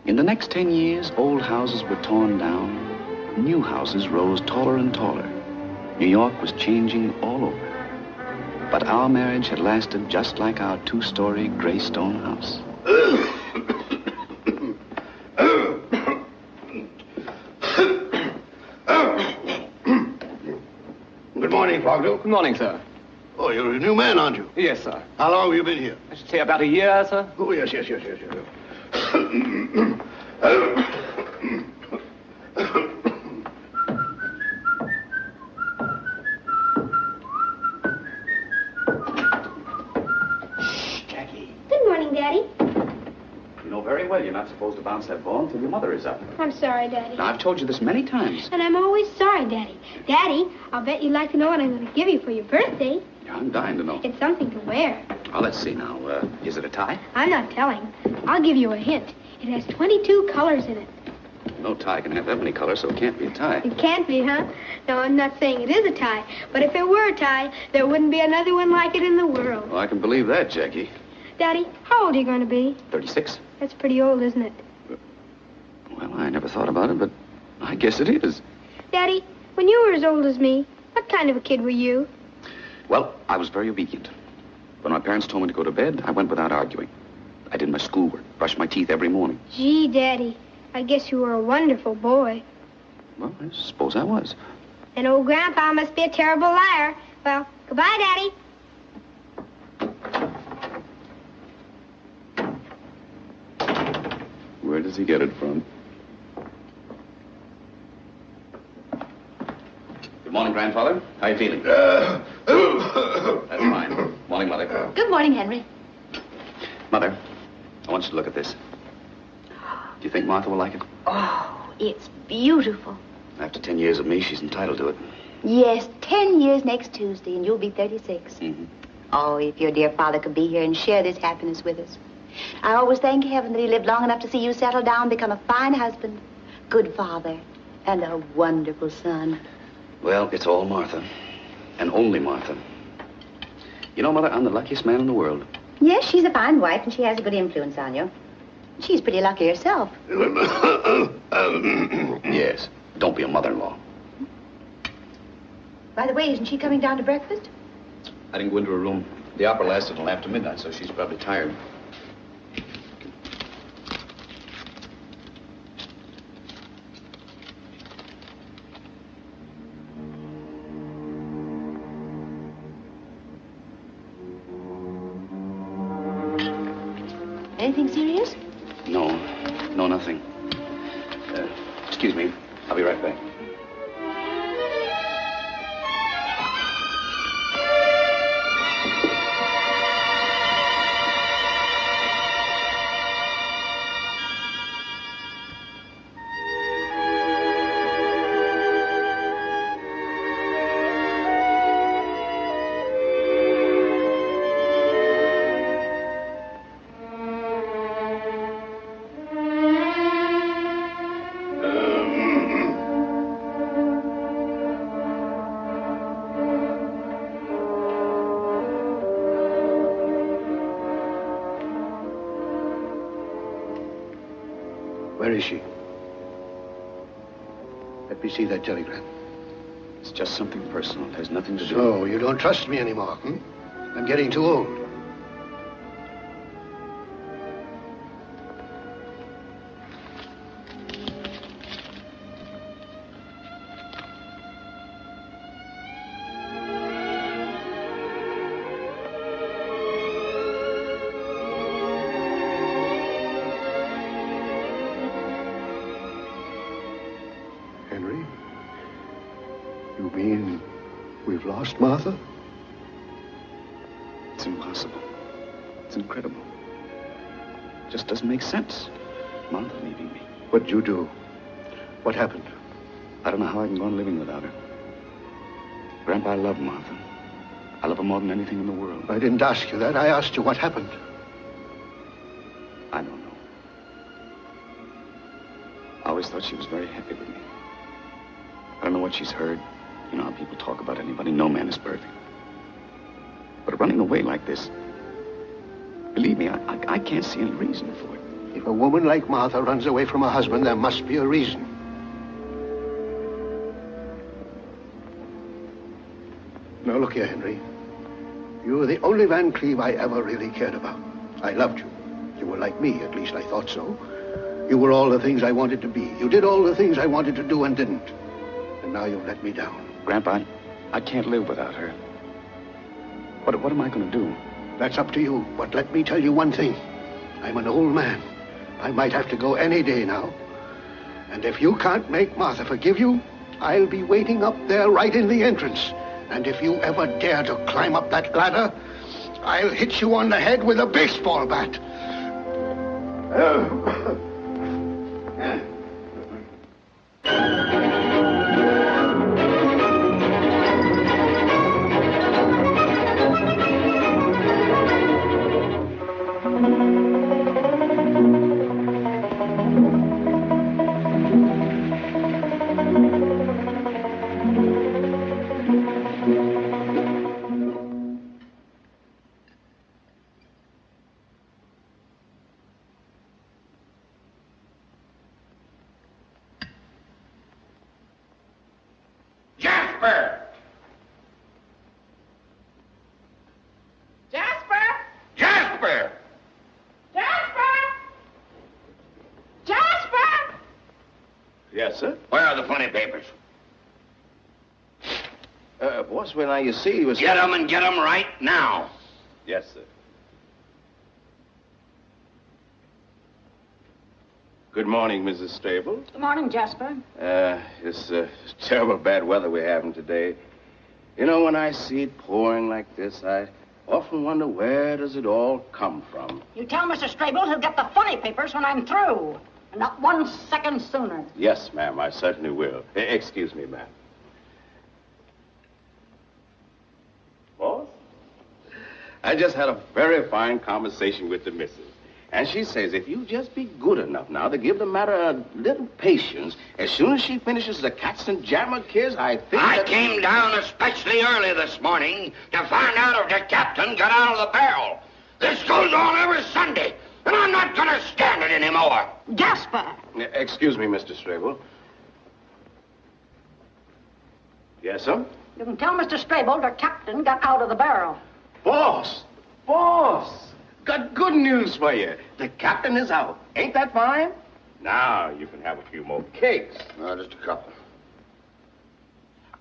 In the next 10 years, old houses were torn down. New houses rose taller and taller. New York was changing all over. But our marriage had lasted just like our 2-story gray stone house. Good morning, Fogdell. Good morning, sir. Oh, you're a new man, aren't you? Yes, sir. How long have you been here? I should say about a year, sir. Oh, yes. Jackie, Good morning, Daddy. you know very well you're not supposed to bounce that ball until your mother is up. I'm sorry, Daddy. Now, I've told you this many times. And I'm always sorry, Daddy. Daddy, I'll bet you'd like to know what I'm going to give you for your birthday. Yeah, I'm dying to know. It's something to wear. Well, let's see now. Is it a tie? I'm not telling. I'll give you a hint. It has 22 colors in it. No tie can have that many colors, so it can't be a tie. It can't be, huh? No, I'm not saying it is a tie. But if it were a tie, there wouldn't be another one like it in the world. Well, I can believe that, Jackie. Daddy, how old are you going to be? 36? That's pretty old, isn't it? Well, I never thought about it, but I guess it is. Daddy, when you were as old as me, what kind of a kid were you? Well, I was very obedient. When my parents told me to go to bed, I went without arguing. I did my schoolwork, brushed my teeth every morning. Gee, Daddy, I guess you were a wonderful boy. Well, I suppose I was. And old Grandpa must be a terrible liar. Well, goodbye, Daddy. Where does he get it from? Good morning, Grandfather. How are you feeling? That's fine. Morning, Mother. Good morning, Henry. Mother, I want you to look at this. Do you think Martha will like it? Oh, it's beautiful. After 10 years of me, she's entitled to it. Yes, 10 years next Tuesday, and you'll be 36. Mm-hmm. Oh, if your dear father could be here and share this happiness with us. I always thank heaven that he lived long enough to see you settle down, become a fine husband, good father, and a wonderful son. Well, it's all Martha. And only Martha. You know, Mother, I'm the luckiest man in the world. Yes, she's a fine wife, and she has a good influence on you. She's pretty lucky herself. Yes. Don't be a mother-in-law. By the way, isn't she coming down to breakfast? I didn't go into her room. The opera lasted until after midnight, so she's probably tired. Anything serious? No, nothing. Excuse me. I'll be right back. Where is she? Let me see that telegram. It's just something personal. It has nothing to do... So, you don't trust me anymore, hmm? I'm getting too old. Henry? You mean we've lost Martha? It's impossible. It's incredible. It just doesn't make sense. Martha leaving me. What'd you do? What happened? I don't know how I can go on living without her. Grandpa, I love Martha. I love her more than anything in the world. I didn't ask you that. I asked you what happened. I don't know. I always thought she was very happy with me. I don't know what she's heard. You know how people talk about anybody. No man is perfect. But running away like this, believe me, I can't see any reason for it. If a woman like Martha runs away from her husband, there must be a reason. Now, look here, Henry. You were the only Van Cleve I ever really cared about. I loved you. You were like me, at least I thought so. You were all the things I wanted to be. You did all the things I wanted to do and didn't. And now you've let me down. Grandpa, I can't live without her. What am I going to do? That's up to you. But let me tell you one thing. I'm an old man. I might have to go any day now. And if you can't make Martha forgive you, I'll be waiting up there right in the entrance. And if you ever dare to climb up that ladder, I'll hit you on the head with a baseball bat. Yes, sir? Where are the funny papers? Boss, well, now, you see, he was... Get them and get them right now. Yes, sir. Good morning, Mrs. Strable. Good morning, Jasper. This terrible bad weather we're having today. You know, when I see it pouring like this, I often wonder where does it all come from. You tell Mr. Strable he'll get the funny papers when I'm through. And not 1 second sooner. Yes, ma'am, I certainly will. Excuse me, ma'am. Boss? I just had a very fine conversation with the missus. And she says if you just be good enough now to give the matter a little patience, as soon as she finishes the cats and jammer kids, I think I came down especially early this morning to find out if the captain got out of the barrel. This goes on every Sunday, and I'm not going to stand it anymore. Jasper! Excuse me, Mr. Strable. Yes, sir? You can tell Mr. Strable the captain got out of the barrel. Boss! Boss! Got good news for you. The captain is out. Ain't that fine? Now you can have a few more cakes. No, just a couple.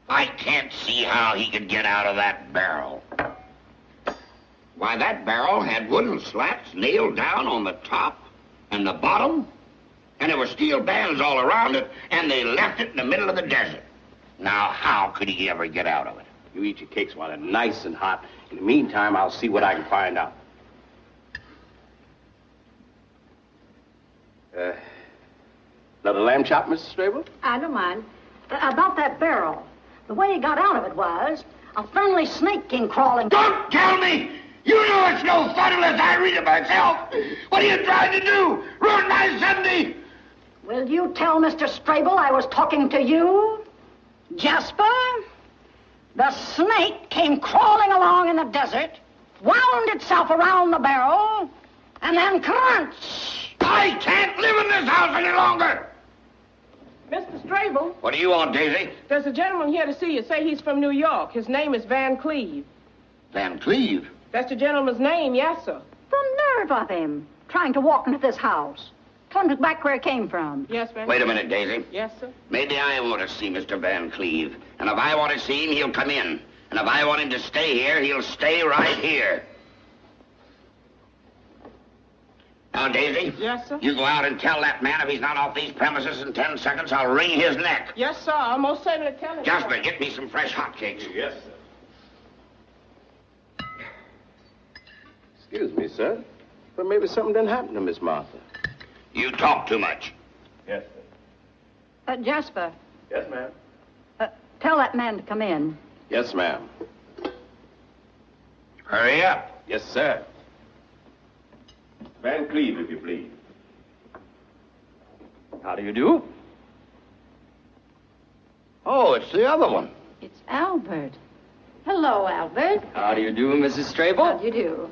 I can't see how he could get out of that barrel. Why, that barrel had wooden slats nailed down on the top and the bottom, and there were steel bands all around it, and they left it in the middle of the desert. Now, how could he ever get out of it? You eat your cakes while they're nice and hot. In the meantime, I'll see what I can find out. Another lamb chop, Mr. Strable? I don't mind. About that barrel. The way he got out of it was a friendly snake came crawling. Don't tell me! You know it's no fun unless I read it myself. What are you trying to do? Ruin my Sunday? Will you tell Mr. Strable I was talking to you? Jasper? The snake came crawling along in the desert, wound itself around the barrel, and then crunch! I can't live in this house any longer! Mr. Strable. What do you want, Daisy? There's a gentleman here to see you. Say he's from New York. His name is Van Cleve. Van Cleve? That's the gentleman's name, yes, sir. The nerve of him, trying to walk into this house. Tell him to go back where he came from. Yes, Van. Wait a minute, Daisy. Yes, sir. Maybe I want to see Mr. Van Cleve. And if I want to see him, he'll come in. And if I want him to stay here, he'll stay right here. Now, Daisy. Yes, sir. You go out and tell that man if he's not off these premises in 10 seconds, I'll wring his neck. Yes, sir. I'll most certainly tell him. Jasper, get me some fresh hotcakes. Yes, sir. Excuse me, sir. But maybe something didn't happen to Miss Martha. You talk too much. Yes, sir. Jasper. Yes, ma'am. Tell that man to come in. Yes, ma'am. Hurry up. Yes, sir. Van Cleve, if you please. How do you do? Oh, it's the other one. It's Albert. Hello, Albert. How do you do, Mrs. Strable? How do you do?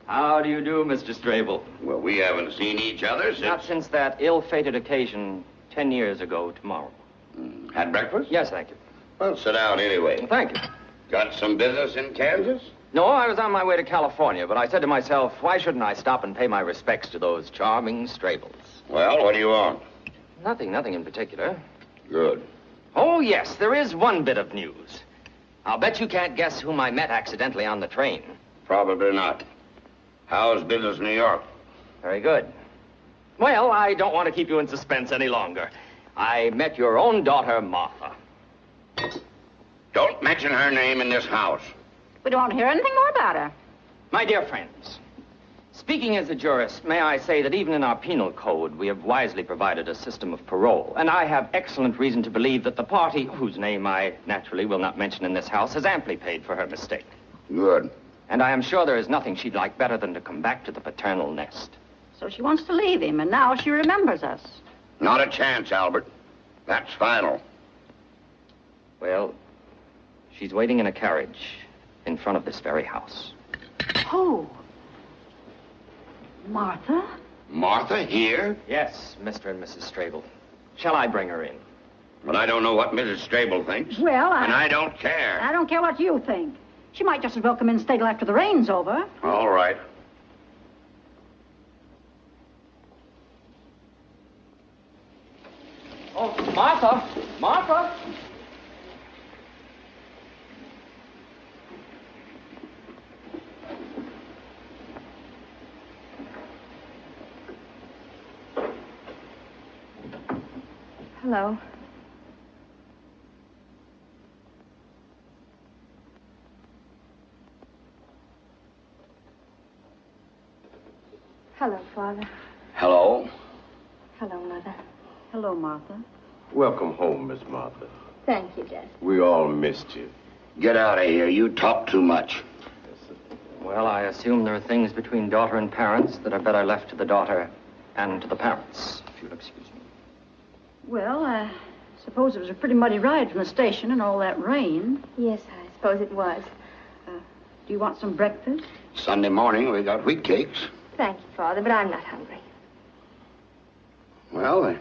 How do you do, Mr. Strable? Well, we haven't seen each other since... Not since that ill-fated occasion 10 years ago tomorrow. Had breakfast? Yes, thank you. Well, sit down anyway. Well, thank you. Got some business in Kansas? No, I was on my way to California, but I said to myself, why shouldn't I stop and pay my respects to those charming Strables? Well, what do you want? Nothing in particular. Good. Oh, yes, there is one bit of news. I'll bet you can't guess whom I met accidentally on the train. Probably not. How's business in New York? Very good. Well, I don't want to keep you in suspense any longer. I met your own daughter, Martha. Don't mention her name in this house. We don't want to hear anything more about her. My dear friends, speaking as a jurist, may I say that even in our penal code, we have wisely provided a system of parole. And I have excellent reason to believe that the party, whose name I naturally will not mention in this house, has amply paid for her mistake. Good. And I am sure there is nothing she'd like better than to come back to the paternal nest. So she wants to leave him, and now she remembers us. Not a chance, Albert. That's final. Well, she's waiting in a carriage in front of this very house. Oh. Martha? Martha here? Yes, Mr. and Mrs. Strable. Shall I bring her in? But I don't know what Mrs. Strable thinks. Well, And I don't care. I don't care what you think. She might just as well come in and stay till after the rain's over. All right. Oh, Martha! Martha! Hello. Hello, Father. Hello. Hello, Mother. Hello, Martha. Welcome home, Miss Martha. Thank you, Jess. We all missed you. Get out of here. You talk too much. Well, I assume there are things between daughter and parents that are better left to the daughter and to the parents, if you'll excuse me. Well, I suppose it was a pretty muddy ride from the station and all that rain. Yes, I suppose it was. Do you want some breakfast? Sunday morning, we got wheat cakes. Thank you, Father, but I'm not hungry. Well, the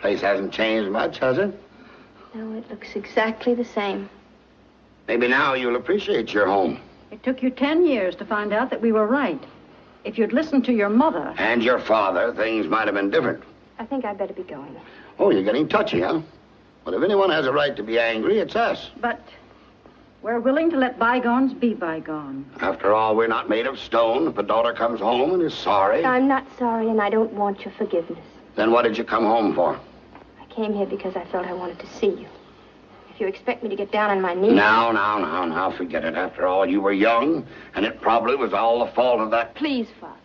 place hasn't changed much, has it? No, it looks exactly the same. Maybe now you'll appreciate your home. It took you 10 years to find out that we were right. If you'd listened to your mother... And your father, things might have been different. I think I'd better be going. Oh, you're getting touchy, huh? But if anyone has a right to be angry, it's us. But we're willing to let bygones be bygones. After all, we're not made of stone. If a daughter comes home and is sorry... I'm not sorry, and I don't want your forgiveness. Then what did you come home for? I came here because I felt I wanted to see you. If you expect me to get down on my knees... Now, forget it. After all, you were young, and it probably was all the fault of that... Please, Father.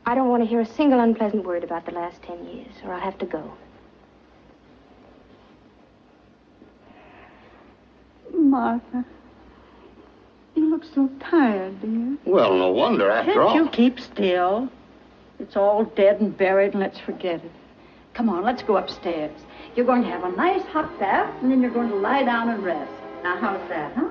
I don't want to hear a single unpleasant word about the last 10 years, or I'll have to go. Martha, you look so tired, dear. Well, no wonder, after all. Can't you keep still? It's all dead and buried, and let's forget it. Come on, let's go upstairs. You're going to have a nice hot bath, and then you're going to lie down and rest. Now, how's that, huh?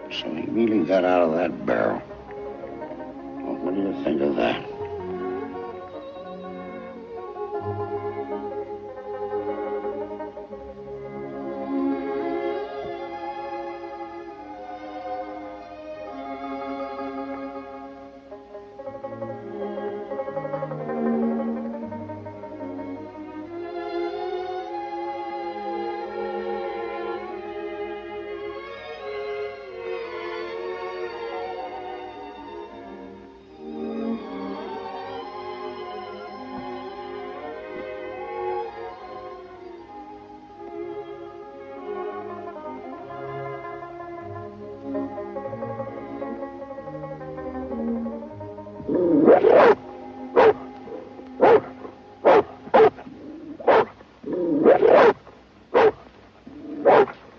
So he really got out of that barrel. Well, what do you think of that?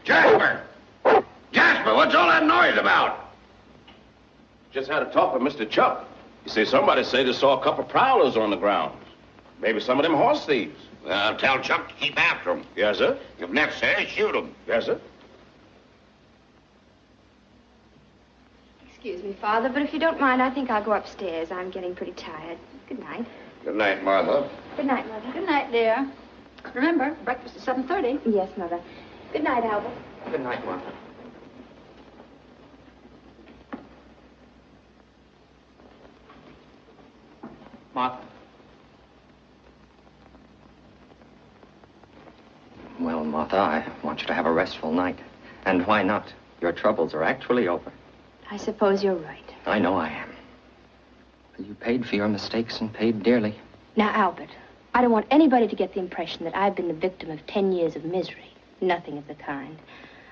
Jasper! Jasper, what's all that noise about? Just had a talk with Mr. Chuck. He said somebody said they saw a couple prowlers on the grounds. Maybe some of them horse thieves. Tell Chuck to keep after them. Yes, sir. If necessary, shoot them. Yes, sir. Excuse me, Father, but if you don't mind, I think I'll go upstairs. I'm getting pretty tired. Good night. Good night, Martha. Good night, Mother. Good night, dear. Remember, breakfast is 7:30. Yes, Mother. Good night, Albert. Good night, Martha. Martha. Well, Martha, I want you to have a restful night. And why not? Your troubles are actually over. I suppose you're right. I know I am. You paid for your mistakes and paid dearly. Now, Albert, I don't want anybody to get the impression that I've been the victim of 10 years of misery. Nothing of the kind.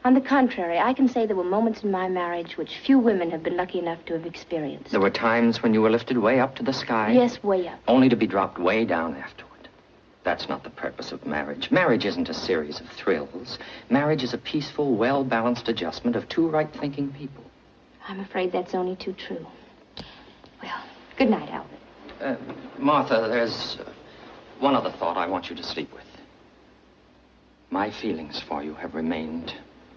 On the contrary, I can say there were moments in my marriage which few women have been lucky enough to have experienced. There were times when you were lifted way up to the sky. Yes, way up. Only to be dropped way down afterward. That's not the purpose of marriage. Marriage isn't a series of thrills. Marriage is a peaceful, well-balanced adjustment of two right-thinking people. I'm afraid that's only too true. Well, good night, Albert. Martha, there's one other thought I want you to sleep with. My feelings for you have remained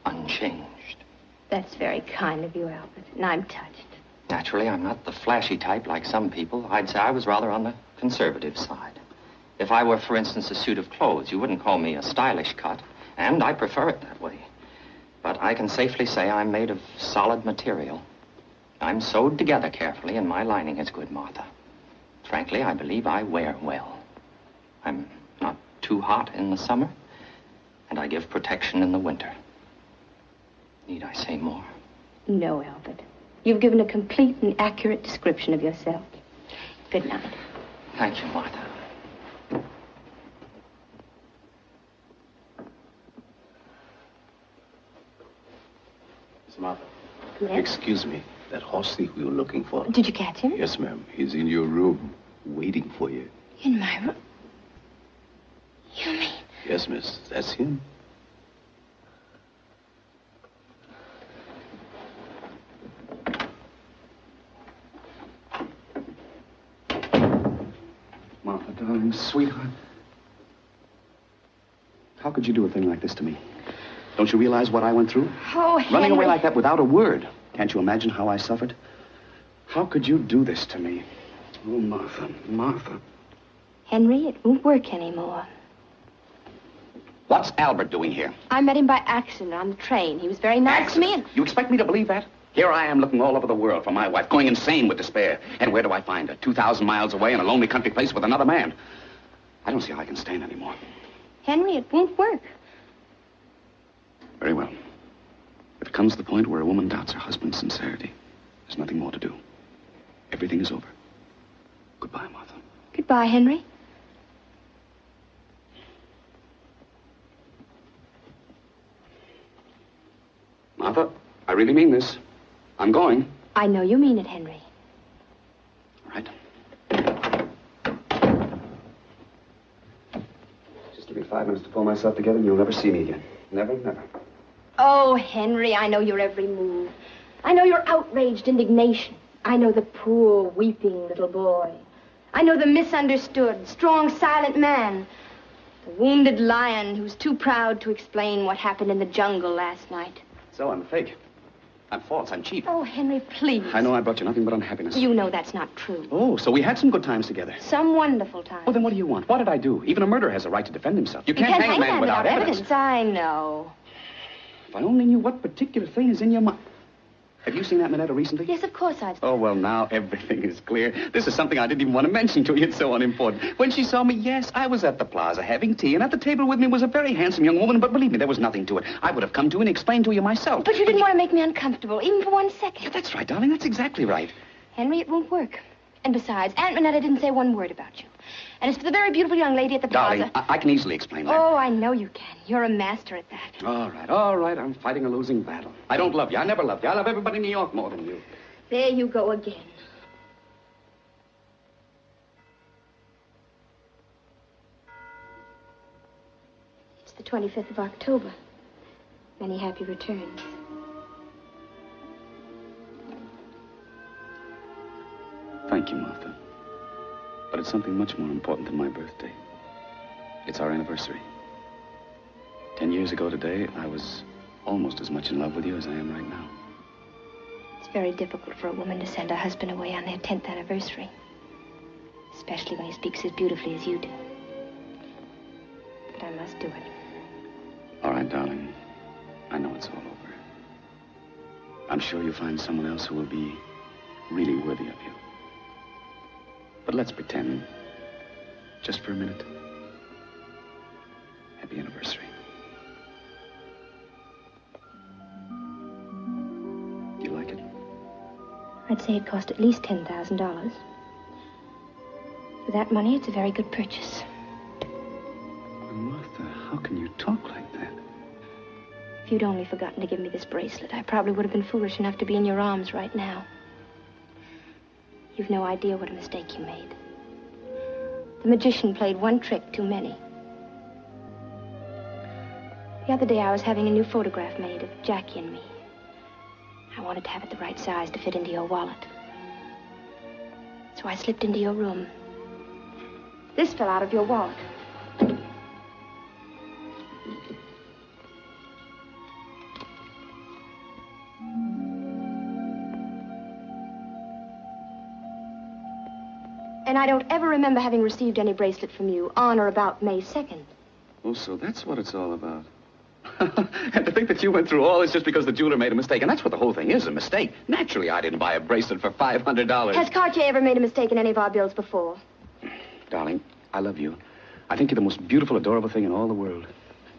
unchanged. That's very kind of you, Albert, and I'm touched. Naturally, I'm not the flashy type like some people. I'd say I was rather on the conservative side. If I were, for instance, a suit of clothes, you wouldn't call me a stylish cut, and I prefer it that way. But I can safely say I'm made of solid material. I'm sewed together carefully, and my lining is good, Martha. Frankly, I believe I wear well. I'm not too hot in the summer, and I give protection in the winter. Need I say more? No, Albert. You've given a complete and accurate description of yourself. Good night. Thank you, Martha. Miss Martha. Yes? Excuse me. That horse thief we were looking for. Did you catch him? Yes, ma'am. He's in your room, waiting for you. In my room? You mean? Yes, miss. That's him. Martha, darling, sweetheart. How could you do a thing like this to me? Don't you realize what I went through? Oh, Henry. Running away like that without a word. Can't you imagine how I suffered? How could you do this to me? Oh, Martha, Martha. Henry, it won't work anymore. What's Albert doing here? I met him by accident on the train. He was very nice to me and... You expect me to believe that? Here I am looking all over the world for my wife, going insane with despair. And where do I find her? 2,000 miles away in a lonely country place with another man. I don't see how I can stand anymore. Henry, it won't work. Very well. If it comes to the point where a woman doubts her husband's sincerity, there's nothing more to do. Everything is over. Goodbye, Martha. Goodbye, Henry. Martha, I really mean this. I'm going. I know you mean it, Henry. All right. Just give me 5 minutes to pull myself together and you'll never see me again. Never, never. Oh, Henry, I know your every move. I know your outraged indignation. I know the poor, weeping little boy. I know the misunderstood, strong, silent man. The wounded lion who's too proud to explain what happened in the jungle last night. So I'm fake. I'm false. I'm cheap. Oh, Henry, please. I know I brought you nothing but unhappiness. You know that's not true. Oh, so we had some good times together. Some wonderful times. Oh, then what do you want? What did I do? Even a murderer has a right to defend himself. You can't hang a man without evidence. I know. If I only knew what particular thing is in your mind. Have you seen that Minetta recently? Yes, of course I've. Oh, well, now everything is clear. This is something I didn't even want to mention to you. It's so unimportant. When she saw me, yes, I was at the plaza having tea, and at the table with me was a very handsome young woman, but believe me, there was nothing to it. I would have come to you and explained to you myself. But you didn't want to make me uncomfortable, even for 1 second. Yeah, that's right, darling. That's exactly right. Henry, it won't work. And besides, Aunt Minetta didn't say one word about you. And as for the very beautiful young lady at the plaza... Darling, I can easily explain that. Oh, I know you can. You're a master at that. All right. I'm fighting a losing battle. I don't love you. I never loved you. I love everybody in New York more than you. There you go again. 25th of October. Many happy returns. Thank you, Martha. But it's something much more important than my birthday. It's our anniversary. 10 years ago today, I was almost as much in love with you as I am right now. It's very difficult for a woman to send her husband away on their 10th anniversary. Especially when he speaks as beautifully as you do. But I must do it. All right, darling. I know it's all over. I'm sure you'll find someone else who will be really worthy of you. But let's pretend, just for a minute. Happy anniversary. You like it? I'd say it cost at least $10,000. For that money, it's a very good purchase. Well, Martha, how can you talk like that? If you'd only forgotten to give me this bracelet, I probably would have been foolish enough to be in your arms right now. You've no idea what a mistake you made. The magician played one trick too many. The other day, I was having a new photograph made of Jackie and me. I wanted to have it the right size to fit into your wallet. So I slipped into your room. This fell out of your wallet. And I don't ever remember having received any bracelet from you on or about May 2nd. Oh, so that's what it's all about. And to think that you went through all this just because the jeweler made a mistake. And that's what the whole thing is, a mistake. Naturally, I didn't buy a bracelet for $500. Has Cartier ever made a mistake in any of our bills before? Darling, I love you. I think you're the most beautiful, adorable thing in all the world.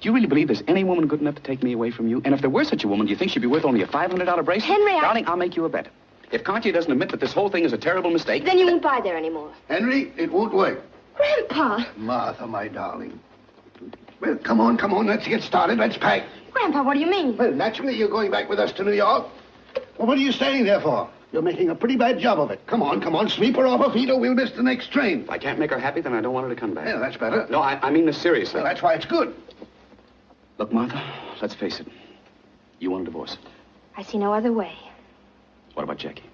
Do you really believe there's any woman good enough to take me away from you? And if there were such a woman, do you think she'd be worth only a $500 bracelet? Henry, Darling, I'll make you a bet. If Cartier doesn't admit that this whole thing is a terrible mistake... Then you won't buy there anymore. Henry, it won't work. Grandpa! Martha, my darling. Well, come on, let's get started. Let's pack. Grandpa, what do you mean? Well, naturally, you're going back with us to New York. Well, what are you staying there for? You're making a pretty bad job of it. Come on, sweep her off her feet or we'll miss the next train. If I can't make her happy, then I don't want her to come back. Yeah, that's better. No, I mean this seriously. Well, that's why it's good. Look, Martha, let's face it. You want a divorce. I see no other way. What about Jackie?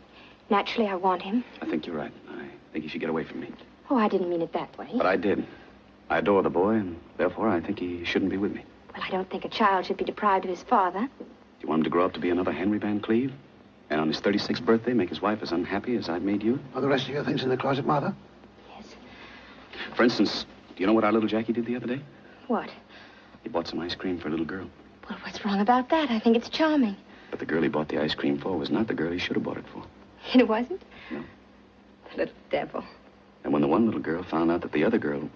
Naturally, I want him. I think you're right. I think he should get away from me. Oh, I didn't mean it that way. But I did. I adore the boy, and therefore I think he shouldn't be with me. Well, I don't think a child should be deprived of his father. Do you want him to grow up to be another Henry Van Cleve? And on his 36th birthday, make his wife as unhappy as I've made you? Are the rest of your things in the closet, Martha? Yes. For instance, do you know what our little Jackie did the other day? What? He bought some ice cream for a little girl. Well, what's wrong about that? I think it's charming. But the girl he bought the ice cream for was not the girl he should have bought it for. It wasn't? No. The little devil. And when the one little girl found out that the other girl...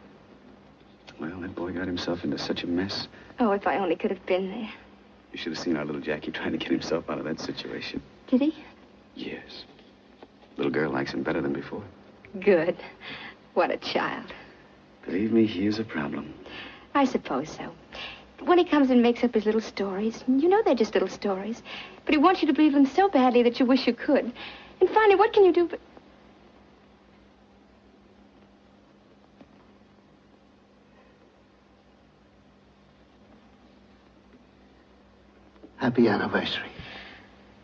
Well, that boy got himself into such a mess. Oh, if I only could have been there. You should have seen our little Jackie trying to get himself out of that situation. Did he? Yes. Little girl likes him better than before. Good. What a child. Believe me, he is a problem. I suppose so. But when he comes and makes up his little stories, you know they're just little stories, but he wants you to believe them so badly that you wish you could. And finally, what can you do but... Happy anniversary.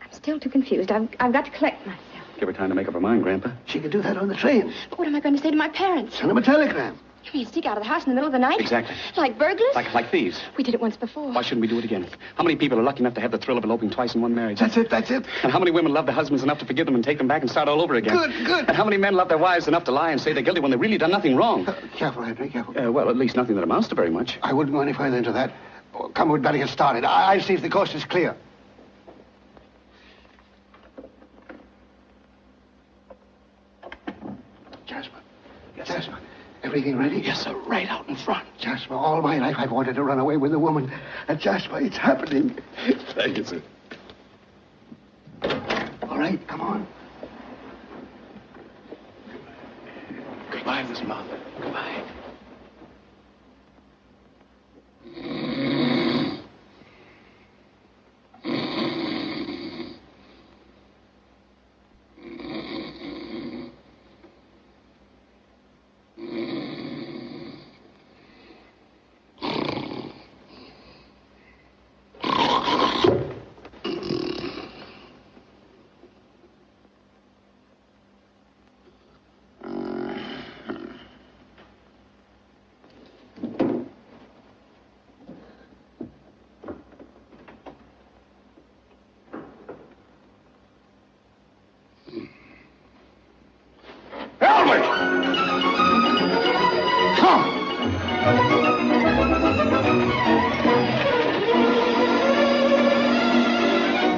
I'm still too confused. I've got to collect myself. Give her time to make up her mind, Grandpa. She could do that on the train. But what am I going to say to my parents? Send them a telegram. You mean sneak out of the house in the middle of the night? Exactly. Like burglars? Like thieves. We did it once before. Why shouldn't we do it again? How many people are lucky enough to have the thrill of eloping twice in one marriage? That's it. And how many women love their husbands enough to forgive them and take them back and start all over again? Good. And how many men love their wives enough to lie and say they're guilty when they've really done nothing wrong? Careful, Henry, careful. Well, at least nothing that amounts to very much. I wouldn't go any further into that. Oh, come, we'd better get started. I'll see if the coast is clear. Jasper, everything ready? Yes, sir. Right out in front. Jasper, all my life I've wanted to run away with a woman. And Jasper, it's happening. Thank you, sir. All right, come on. Goodbye, Miss Martha. Goodbye.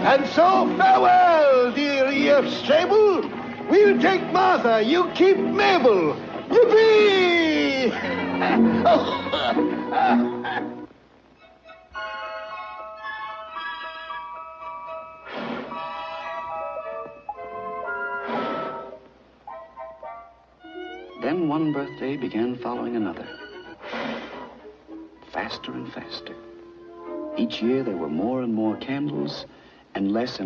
And so farewell, dear E.F. Strable. We'll take Martha, you keep Mabel. Yippee! Then one birthday began following another. Faster and faster. Each year there were more and more candles and less.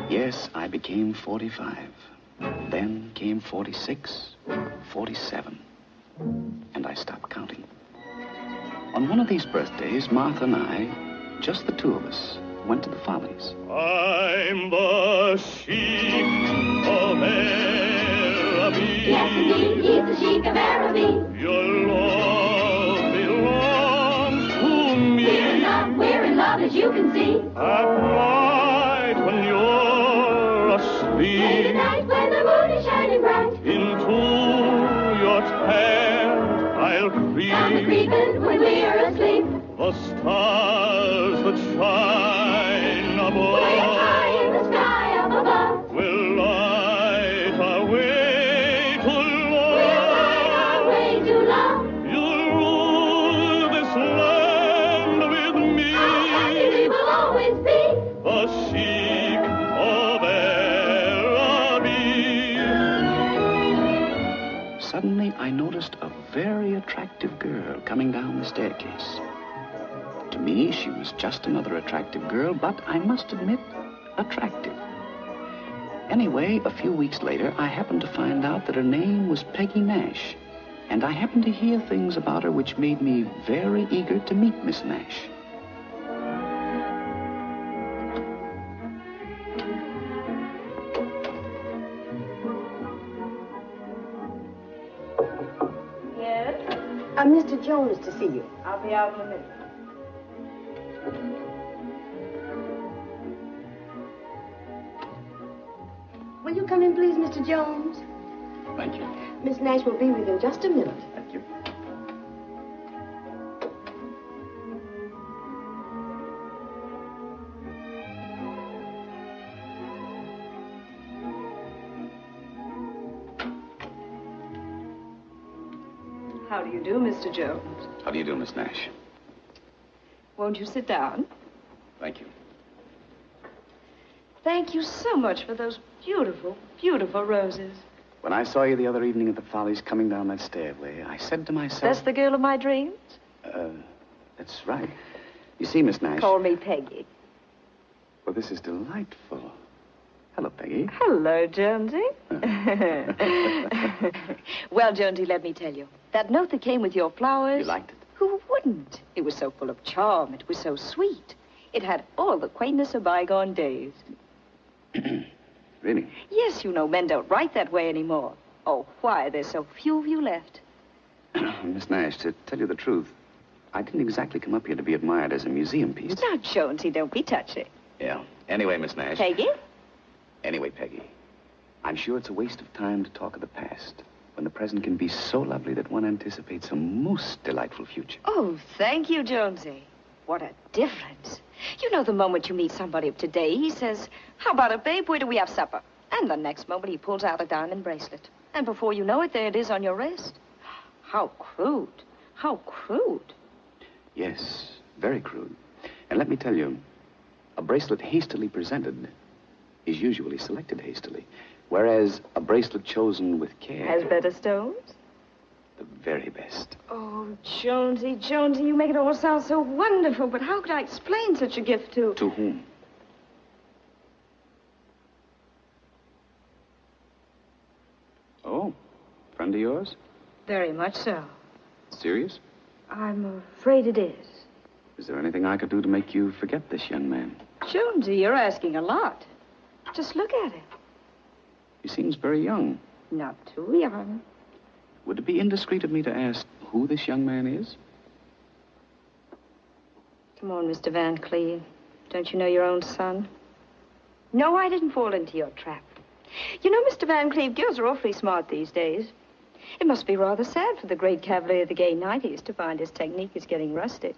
Yes, I became 45. Then came 46, 47. And I stopped counting. On one of these birthdays, Martha and I, just the two of us, went to the Follies. I'm the sheik of Araby. Yes, indeed, he's the sheik of Araby. Your love belongs to me. We're in love, as you can see. At night when you're asleep. Late at night when the moon is shining bright. Into your tent I'll creep. Down the creeping when we're asleep. The stars that shine above. Way up high in the sky up above. Will light our way to love. We'll light our way to love. You'll rule this land with me. How happy we will always be. The sheik of Araby. Suddenly, I noticed a very attractive girl coming down the staircase. To me, she was just another attractive girl, but I must admit, attractive. Anyway, a few weeks later, I happened to find out that her name was Peggy Nash, and I happened to hear things about her which made me very eager to meet Miss Nash. Yes? Mr. Jones to see you. I'll be out in a minute. Will you come in, please, Mr. Jones? Thank you. Miss Nash will be with you in just a minute. Thank you. How do you do, Mr. Jones? How do you do, Miss Nash? Won't you sit down? Thank you. Thank you so much for those beautiful, beautiful roses. When I saw you the other evening at the Follies coming down that stairway, I said to myself... That's the girl of my dreams? That's right. You see, Miss Nash... Call me Peggy. Well, this is delightful. Hello, Peggy. Hello, Jonesy. Well, Jonesy, let me tell you. That note that came with your flowers... You liked it? Who wouldn't? It was so full of charm. It was so sweet. It had all the quaintness of bygone days. Really? Yes, you know, men don't write that way anymore. Oh, why? There's so few of you left. Miss Nash, to tell you the truth, I didn't exactly come up here to be admired as a museum piece. Now, Jonesy, don't be touchy. Yeah. Anyway, Miss Nash... Peggy? Anyway, Peggy, I'm sure it's a waste of time to talk of the past, when the present can be so lovely that one anticipates a most delightful future. Oh, thank you, Jonesy. What a difference. You know, the moment you meet somebody of today, he says, how about it, babe? Where do we have supper? And the next moment he pulls out a diamond bracelet. And before you know it, there it is on your wrist. How crude. How crude. Yes, very crude. And let me tell you, a bracelet hastily presented is usually selected hastily, whereas a bracelet chosen with care... Has better stones? The very best. Oh, Jonesy, Jonesy, you make it all sound so wonderful, but how could I explain such a gift to... To whom? Oh, friend of yours? Very much so. Serious? I'm afraid it is. Is there anything I could do to make you forget this young man? Jonesy, you're asking a lot. Just look at him. He seems very young. Not too young. Would it be indiscreet of me to ask who this young man is? Come on, Mr. Van Cleve. Don't you know your own son? No, I didn't fall into your trap. You know, Mr. Van Cleve, girls are awfully smart these days. It must be rather sad for the great cavalier of the gay 90s to find his technique is getting rusted.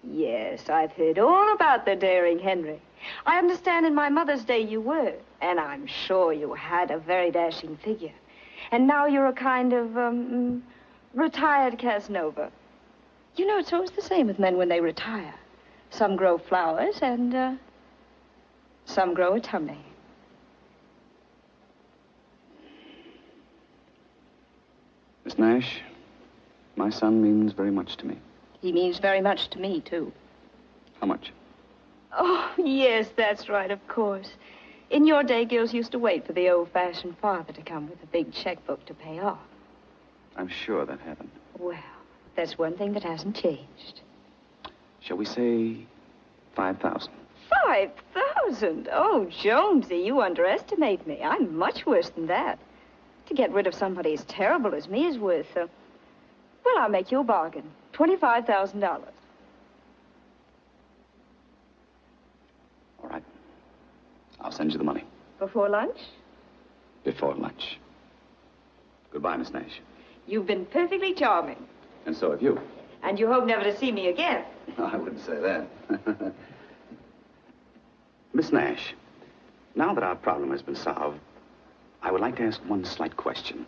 Yes, I've heard all about the daring Henry. I understand in my mother's day you were, and I'm sure you had a very dashing figure. And now you're a kind of, retired Casanova. You know, it's always the same with men when they retire. Some grow flowers and, some grow a tummy. Miss Nash, my son means very much to me. He means very much to me, too. How much? Oh, yes, that's right, of course. In your day, girls used to wait for the old-fashioned father to come with a big checkbook to pay off. I'm sure that happened. Well, that's one thing that hasn't changed. Shall we say 5,000? 5,000? Oh, Jonesy, you underestimate me. I'm much worse than that. To get rid of somebody as terrible as me is worth, well, I'll make you a bargain. $25,000. All right. I'll send you the money. Before lunch? Before lunch. Goodbye, Miss Nash. You've been perfectly charming. And so have you. And you hope never to see me again. I wouldn't say that. Miss Nash, now that our problem has been solved, I would like to ask one slight question.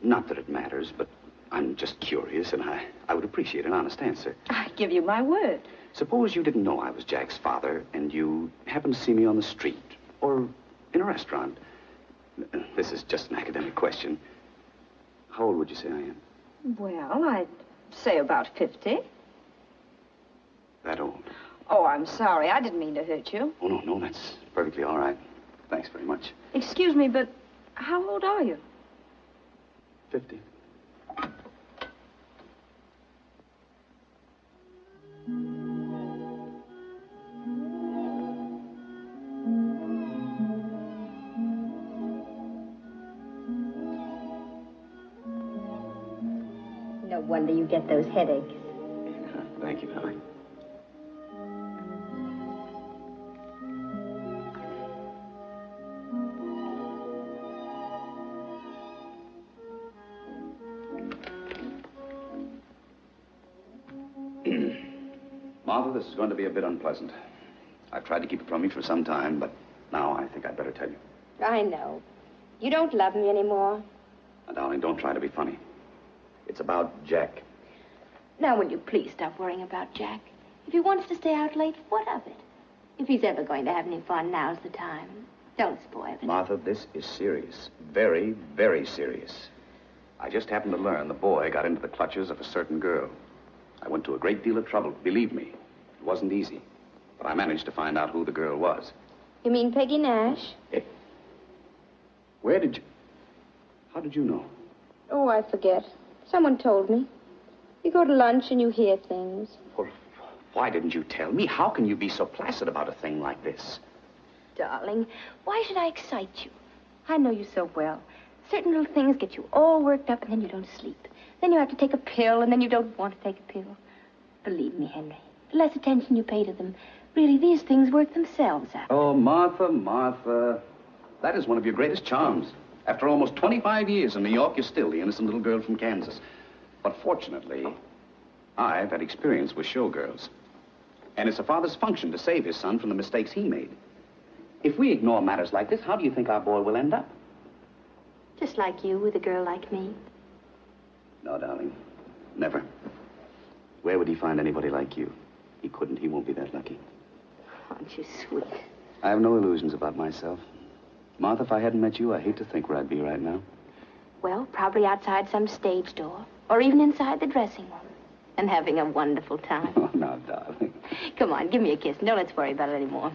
Not that it matters, but I'm just curious, and I would appreciate an honest answer. I give you my word. Suppose you didn't know I was Jack's father, and you happened to see me on the street or in a restaurant. This is just an academic question. How old would you say I am? Well, I'd say about 50. That old? Oh, I'm sorry. I didn't mean to hurt you. Oh, no, that's perfectly all right. Thanks very much. Excuse me, but how old are you? 50. No wonder you get those headaches. Thank you, darling. Martha, this is going to be a bit unpleasant. I've tried to keep it from you for some time, but now I think I'd better tell you. I know. You don't love me anymore. Now, darling, don't try to be funny. It's about Jack. Now, will you please stop worrying about Jack? If he wants to stay out late, what of it? If he's ever going to have any fun, now's the time. Don't spoil it. Martha, this is serious. Very, very serious. I just happened to learn the boy got into the clutches of a certain girl. I went to a great deal of trouble, believe me. It wasn't easy. But I managed to find out who the girl was. You mean Peggy Nash? Where did you... How did you know? Oh, I forget. Someone told me. You go to lunch and you hear things. Well, why didn't you tell me? How can you be so placid about a thing like this? Darling, why should I excite you? I know you so well. Certain little things get you all worked up and then you don't sleep. Then you have to take a pill and then you don't want to take a pill. Believe me, Henry, the less attention you pay to them, really, these things work themselves out. Oh, Martha, Martha. That is one of your greatest charms. After almost 25 years in New York, you're still the innocent little girl from Kansas. But fortunately, I've had experience with showgirls. And it's a father's function to save his son from the mistakes he made. If we ignore matters like this, how do you think our boy will end up? Just like you with a girl like me. No, darling. Never. Where would he find anybody like you? He couldn't. He won't be that lucky. Aren't you sweet? I have no illusions about myself. Martha, if I hadn't met you, I hate to think where I'd be right now. Well, probably outside some stage door. Or even inside the dressing room. And having a wonderful time. Oh, now, darling. Come on, give me a kiss. Don't let's worry about it anymore.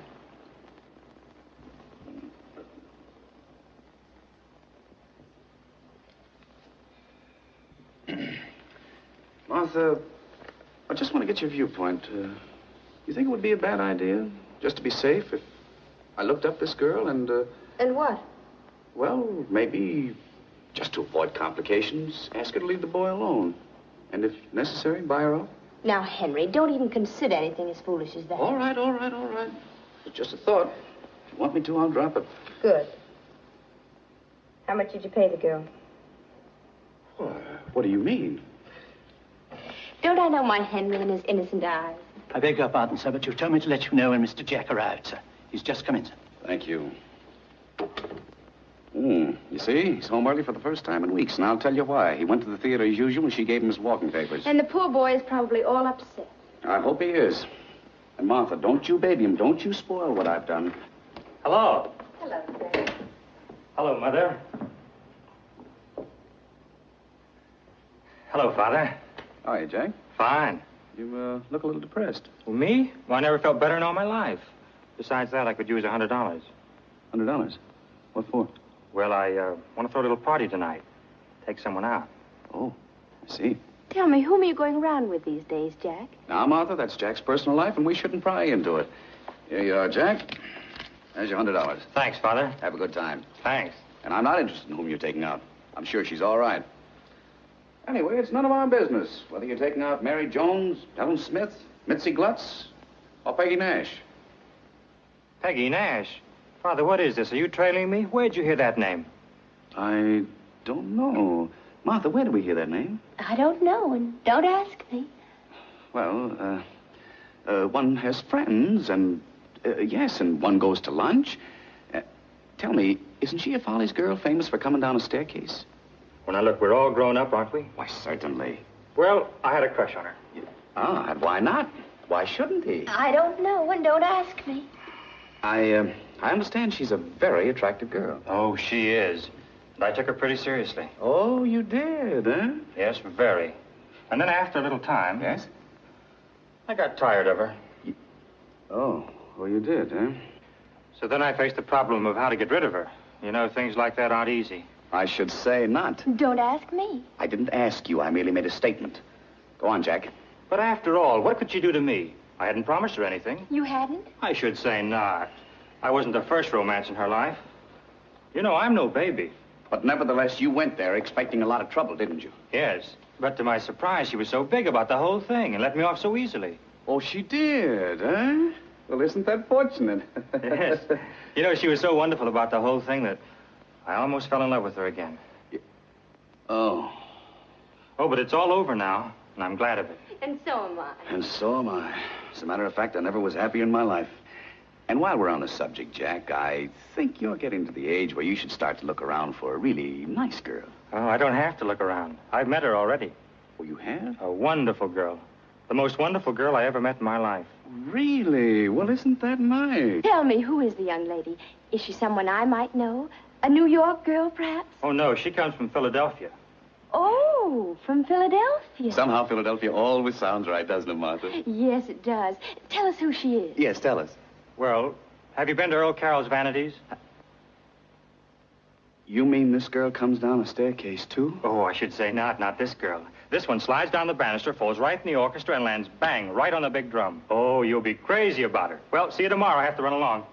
Martha, I just want to get your viewpoint. You think it would be a bad idea, just to be safe, if I looked up this girl and, And what? well, maybe just to avoid complications, ask her to leave the boy alone. And if necessary, buy her off? Now, Henry, don't even consider anything as foolish as that. All right. It's just a thought. you want me to, I'll drop it. Good. How much did you pay the girl? What do you mean? Don't I know my Henry and his innocent eyes? I beg your pardon, sir, but you told me to let you know when Mr. Jack arrived, sir. He's just come in, sir. Thank you. You see, he's home early for the first time in weeks, and I'll tell you why. He went to the theater as usual, and she gave him his walking papers. And the poor boy is probably all upset. I hope he is. And Martha, don't you baby him. Don't you spoil what I've done. Hello. Hello, sir. Hello, Mother. Hello, Father. How are you, Jack? Fine. You look a little depressed. Well, me? Well, I never felt better in all my life. Besides that, I could use $100. $100? What for? Well, I want to throw a little party tonight. Take someone out. Oh, I see. Tell me, whom are you going around with these days, Jack? Now, Martha, that's Jack's personal life, and we shouldn't pry into it. Here you are, Jack. There's your $100. Thanks, Father. Have a good time. Thanks. And I'm not interested in whom you're taking out. I'm sure she's all right. Anyway, it's none of our business whether you're taking out Mary Jones, Helen Smith, Mitzi Glutz, or Peggy Nash. Peggy Nash? Father, what is this? Are you trailing me? Where'd you hear that name? I don't know. Martha, where did we hear that name? I don't know, and don't ask me. Well, one has friends, and, yes, and one goes to lunch. Tell me, isn't she a Follies girl famous for coming down a staircase? Well, now, look, we're all grown up, aren't we? Why, certainly. Well, I had a crush on her. Ah, and why not? Why shouldn't he? I don't know, and don't ask me. I understand she's a very attractive girl. Oh, she is. And I took her pretty seriously. Oh, you did, huh? Yes, very. And then after a little time... Yes? I got tired of her. Oh, you did, huh? So then I faced the problem of how to get rid of her. You know, things like that aren't easy. I should say not. Don't ask me. I didn't ask you. I merely made a statement. Go on, Jack. But after all, what could she do to me? I hadn't promised her anything. You hadn't? I should say not. I wasn't the first romance in her life. You know, I'm no baby. But nevertheless, you went there expecting a lot of trouble, didn't you? Yes. But to my surprise, she was so big about the whole thing and let me off so easily. Oh, she did, huh? Well, isn't that fortunate? Yes. You know, she was so wonderful about the whole thing that I almost fell in love with her again. Oh. Oh, but it's all over now, and I'm glad of it. And so am I. And so am I. As a matter of fact, I never was happier in my life. And while we're on the subject, Jack, I think you're getting to the age where you should start to look around for a really nice girl. Oh, I don't have to look around. I've met her already. Oh, you have? A wonderful girl. The most wonderful girl I ever met in my life. Really? Well, isn't that nice? Tell me, who is the young lady? Is she someone I might know? A New York girl, perhaps? Oh, no, she comes from Philadelphia. Oh, from Philadelphia. Somehow Philadelphia always sounds right, doesn't it, Martha? Yes, it does. Tell us who she is. Yes, tell us. Well, have you been to Earl Carroll's Vanities? You mean this girl comes down a staircase, too? Oh, I should say not this girl. This one slides down the banister, falls right in the orchestra, and lands bang, right on the big drum. Oh, you'll be crazy about her. Well, see you tomorrow. I have to run along.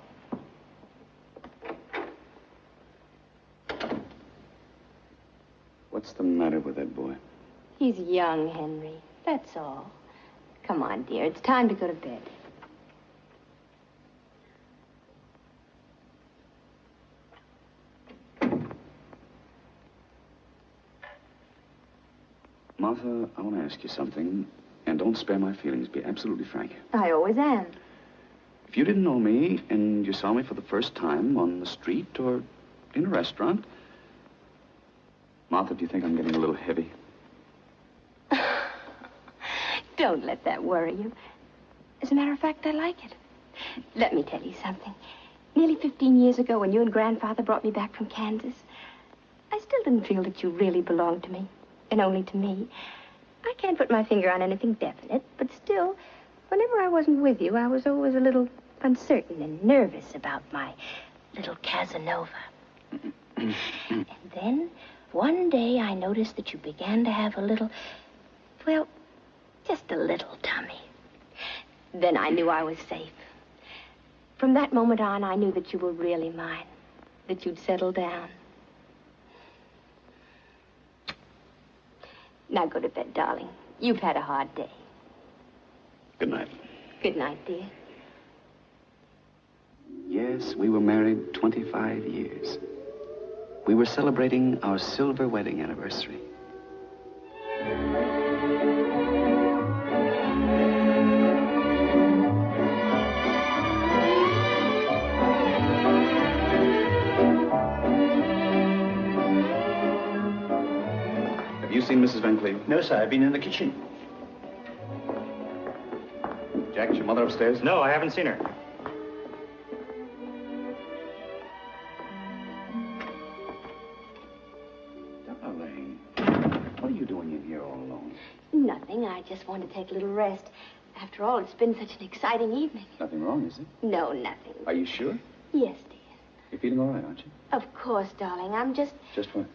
What's the matter with that boy? He's young, Henry. That's all. Come on, dear. It's time to go to bed. Martha, I want to ask you something, and don't spare my feelings. Be absolutely frank. I always am. If you didn't know me and you saw me for the first time on the street or in a restaurant, Martha, do you think I'm getting a little heavy? Don't let that worry you. As a matter of fact, I like it. Let me tell you something. Nearly 15 years ago, when you and Grandfather brought me back from Kansas, I still didn't feel that you really belonged to me, and only to me. I can't put my finger on anything definite, but still, whenever I wasn't with you, I was always a little uncertain and nervous about my little Casanova. And then, one day, I noticed that you began to have a little, well, just a little tummy. Then I knew I was safe. From that moment on, I knew that you were really mine, that you'd settle down. Now go to bed, darling. You've had a hard day. Good night. Good night, dear. Yeah, Yes, we were married 25 years. We were celebrating our silver wedding anniversary. Have you seen Mrs. Van Cleve? No, sir. I've been in the kitchen. Jack, is your mother upstairs? No, I haven't seen her. Darling, what are you doing in here all alone? Nothing. I just want to take a little rest. After all, it's been such an exciting evening. Nothing wrong, is it? No, nothing. Are you sure? Yes, dear. You're feeling all right, aren't you? Of course, darling. I'm just... Just what?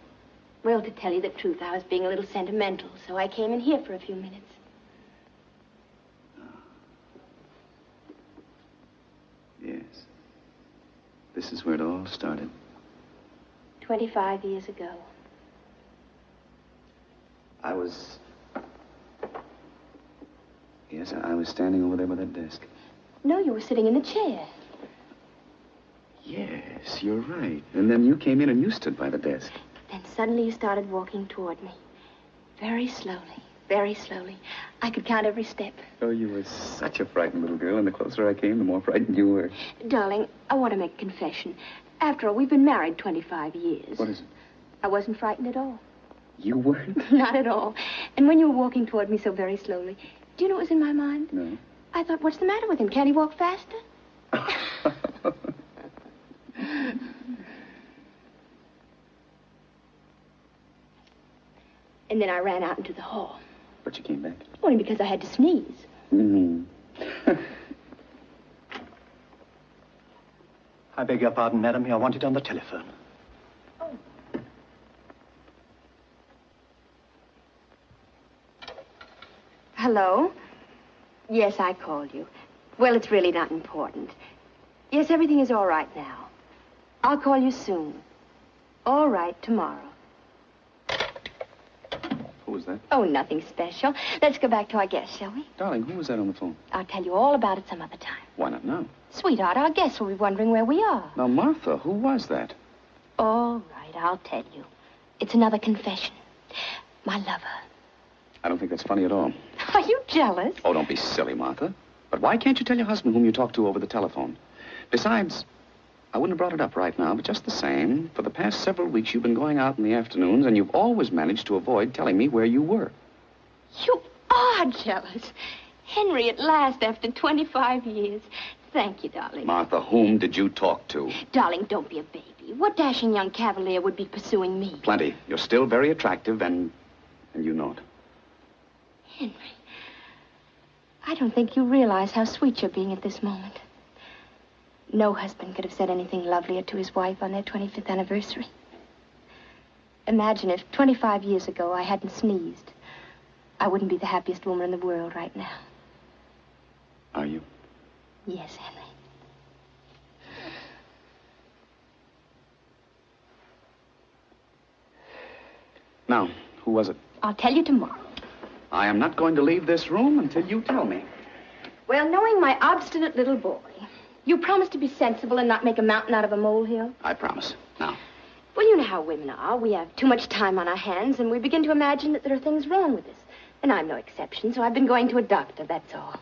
Well, to tell you the truth, I was being a little sentimental, so I came in here for a few minutes. Yes. This is where it all started. 25 years ago. I was standing over there by that desk. No, you were sitting in the chair. Yes, you're right. And then you came in and you stood by the desk. Then suddenly you started walking toward me. Very slowly, very slowly. I could count every step. Oh, you were such a frightened little girl, and the closer I came, the more frightened you were. Darling, I want to make a confession. After all, we've been married 25 years. What is it? I wasn't frightened at all. You weren't? Not at all. And when you were walking toward me so very slowly, do you know what was in my mind? No. I thought, what's the matter with him? Can't he walk faster? And then I ran out into the hall. But you came back? Only because I had to sneeze. Mm-hmm. I beg your pardon, madam. You're wanted on the telephone. Oh. Hello? Yes, I called you. Well, it's really not important. Yes, everything is all right now. I'll call you soon. All right, tomorrow. Who was that? Oh, nothing special. Let's go back to our guest, shall we? Darling, who was that on the phone? I'll tell you all about it some other time. Why not now? Sweetheart, our guests will be wondering where we are. Now, Martha, who was that? All right, I'll tell you. It's another confession. My lover. I don't think that's funny at all. Are you jealous? Oh, don't be silly, Martha. But why can't you tell your husband whom you talked to over the telephone? Besides, I wouldn't have brought it up right now, but just the same, for the past several weeks you've been going out in the afternoons, and you've always managed to avoid telling me where you were. You are jealous. Henry, at last, after 25 years. Thank you, darling. Martha, whom did you talk to? Darling, don't be a baby. What dashing young cavalier would be pursuing me? Plenty. You're still very attractive, and you know it. Henry, I don't think you realize how sweet you're being at this moment. No husband could have said anything lovelier to his wife on their 25th anniversary. Imagine if 25 years ago I hadn't sneezed. I wouldn't be the happiest woman in the world right now. Are you? Yes, Henry. Now, who was it? I'll tell you tomorrow. I am not going to leave this room until you tell me. Well, knowing my obstinate little boy, you promise to be sensible and not make a mountain out of a molehill? I promise. Now. Well, you know how women are. We have too much time on our hands, and we begin to imagine that there are things wrong with us. And I'm no exception, so I've been going to a doctor, that's all.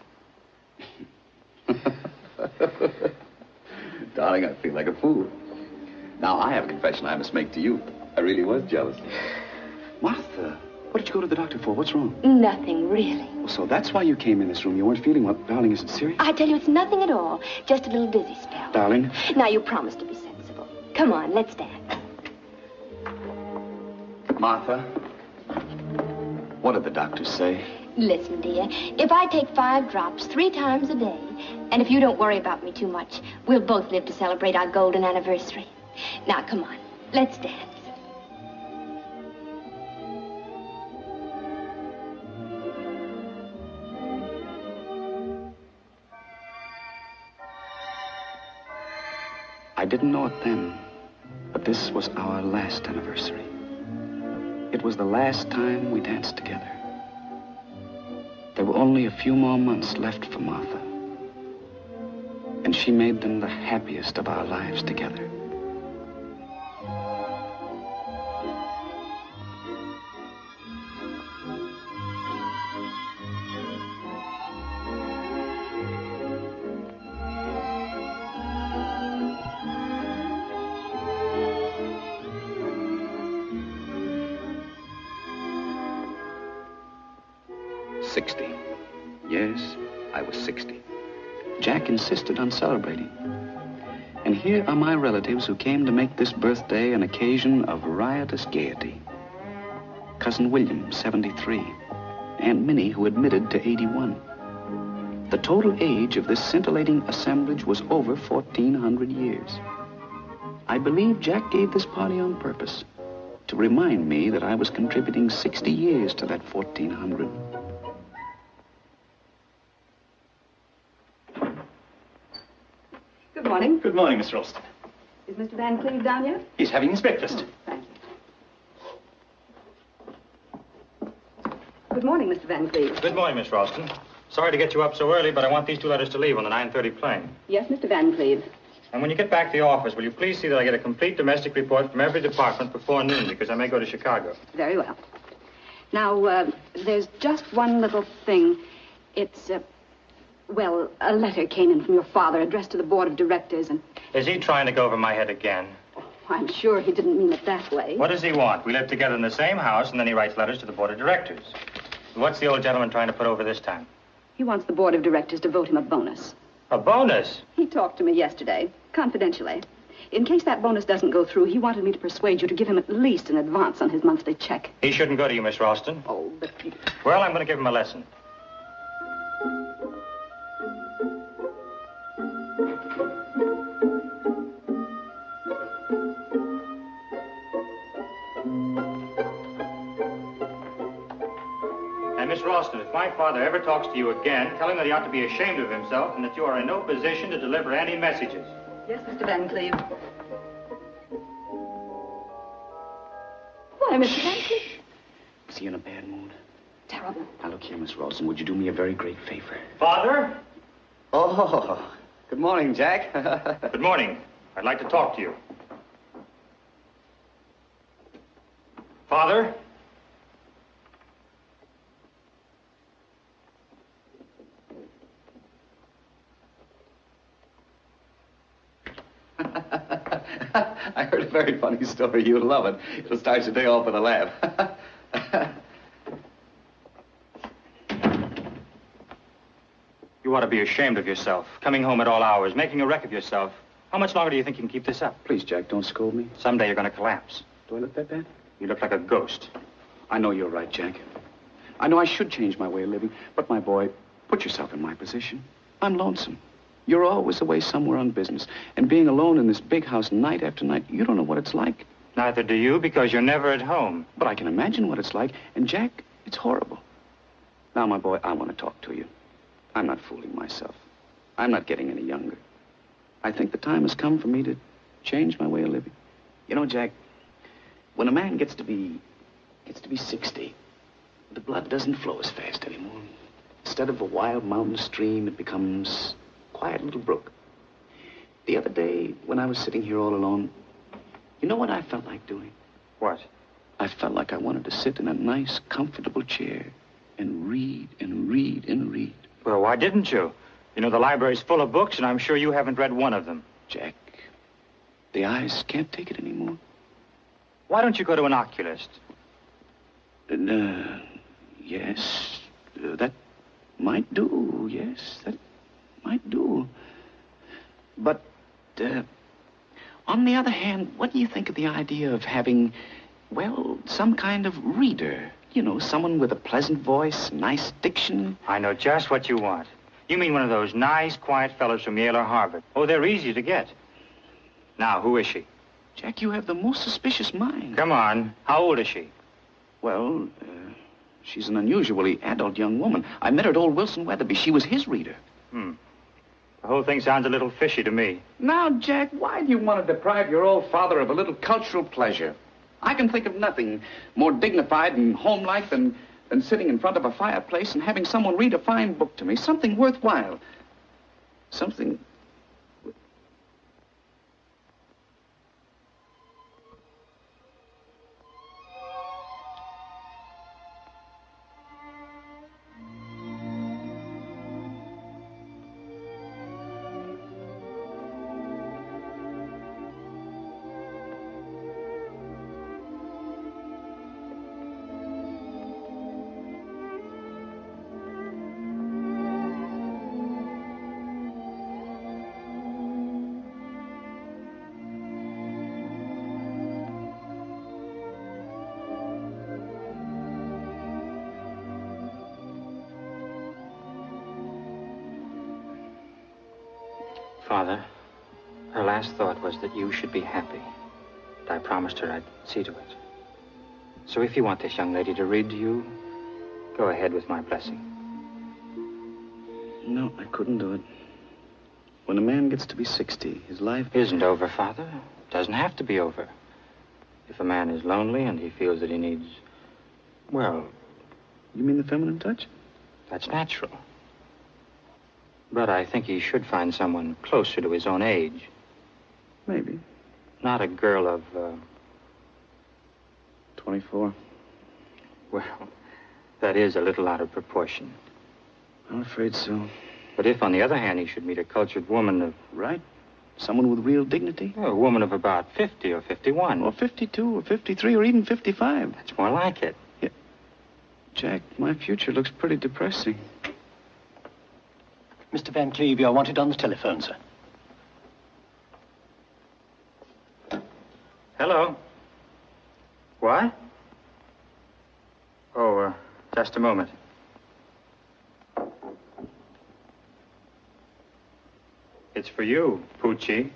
Darling, I feel like a fool. Now, I have a confession I must make to you. I really was jealous. Martha, what did you go to the doctor for? What's wrong? Nothing, really. Well, so that's why you came in this room. You weren't feeling well. Darling, is it serious? I tell you, it's nothing at all. Just a little dizzy spell. Darling? Now, you promise to be sensible. Come on, let's dance. Martha, what did the doctors say? Listen, dear, if I take 5 drops 3 times a day, and if you don't worry about me too much, we'll both live to celebrate our golden anniversary. Now, come on, let's dance. I didn't know it then, but this was our last anniversary. It was the last time we danced together. There were only a few more months left for Martha. And she made them the happiest of our lives together. Yes, I was 60. Jack insisted on celebrating. And here are my relatives who came to make this birthday an occasion of riotous gaiety. Cousin William, 73. Aunt Minnie, who admitted to 81. The total age of this scintillating assemblage was over 1,400 years. I believe Jack gave this party on purpose to remind me that I was contributing 60 years to that 1,400. Good morning. Good morning, Miss Ralston. Is Mr. Van Cleve down yet? He's having his breakfast. Thank you. Good morning, Mr. Van Cleve. Good morning, Miss Ralston. Sorry to get you up so early, but I want these two letters to leave on the 9:30 plane. Yes, Mr. Van Cleve. And when you get back to the office, will you please see that I get a complete domestic report from every department before noon, because I may go to Chicago. Very well. Now, there's just one little thing. It's, well, a letter came in from your father addressed to the board of directors, and... Is he trying to go over my head again? I'm sure he didn't mean it that way. What does he want? We live together in the same house, and then he writes letters to the board of directors. What's the old gentleman trying to put over this time? He wants the board of directors to vote him a bonus. A bonus? He talked to me yesterday, confidentially. In case that bonus doesn't go through, he wanted me to persuade you to give him at least an advance on his monthly check. He shouldn't go to you, Miss Ralston. Oh, but... Well, I'm going to give him a lesson. And Miss Ralston, if my father ever talks to you again, tell him that he ought to be ashamed of himself and that you are in no position to deliver any messages. Yes, Mr. Van Cleve. Why, Mr. Van Cleve? Is he in a bad mood? Terrible. Now, look here, Miss Ralston, would you do me a very great favor? Father? Oh, good morning, Jack. Good morning. I'd like to talk to you. Father? I heard a very funny story. You'll love it. It'll start your day off with a laugh. You ought to be ashamed of yourself. Coming home at all hours, making a wreck of yourself. How much longer do you think you can keep this up? Please, Jack, don't scold me. Someday you're going to collapse. Do I look that bad? You look like a ghost. I know you're right, Jack. I know I should change my way of living, but my boy, put yourself in my position. I'm lonesome. You're always away somewhere on business. And being alone in this big house night after night, you don't know what it's like. Neither do you, because you're never at home. But I can imagine what it's like. And, Jack, it's horrible. Now, my boy, I want to talk to you. I'm not fooling myself. I'm not getting any younger. I think the time has come for me to change my way of living. You know, Jack, when a man gets to be 60, the blood doesn't flow as fast anymore. Instead of a wild mountain stream, it becomes a quiet little brook. The other day, when I was sitting here all alone, you know what I felt like doing? What? I felt like I wanted to sit in a nice, comfortable chair and read and read and read. Well, why didn't you? You know, the library's full of books, and I'm sure you haven't read one of them. Jack, the eyes can't take it anymore. Why don't you go to an oculist? Yes, that might do, yes, that might do. But, on the other hand, what do you think of the idea of having, well, some kind of reader? You know, someone with a pleasant voice, nice diction. I know just what you want. You mean one of those nice, quiet fellows from Yale or Harvard. Oh, they're easy to get. Now, who is she? Jack, you have the most suspicious mind. Come on. How old is she? Well, she's an unusually adult young woman. I met her at old Wilson Weatherby. She was his reader. The whole thing sounds a little fishy to me. Now, Jack, why do you want to deprive your old father of a little cultural pleasure? I can think of nothing more dignified and homelike than sitting in front of a fireplace and having someone read a fine book to me, something worthwhile. Something Father, her last thought was that you should be happy. And I promised her I'd see to it. So if you want this young lady to read to you, go ahead with my blessing. No, I couldn't do it. When a man gets to be 60, his life isn't over, Father. Doesn't have to be over. If a man is lonely and he feels that he needs, well... You mean the feminine touch? That's natural. But I think he should find someone closer to his own age. Maybe. Not a girl of, 24. Well, that is a little out of proportion. I'm afraid so. But if, on the other hand, he should meet a cultured woman of... Right. Someone with real dignity? A woman of about 50 or 51. Or 52 or 53 or even 55. That's more like it. Yeah. Jack, my future looks pretty depressing. Mr. Van Cleve, you're wanted on the telephone, sir. Hello. What? Oh, just a moment. It's for you, Poochie.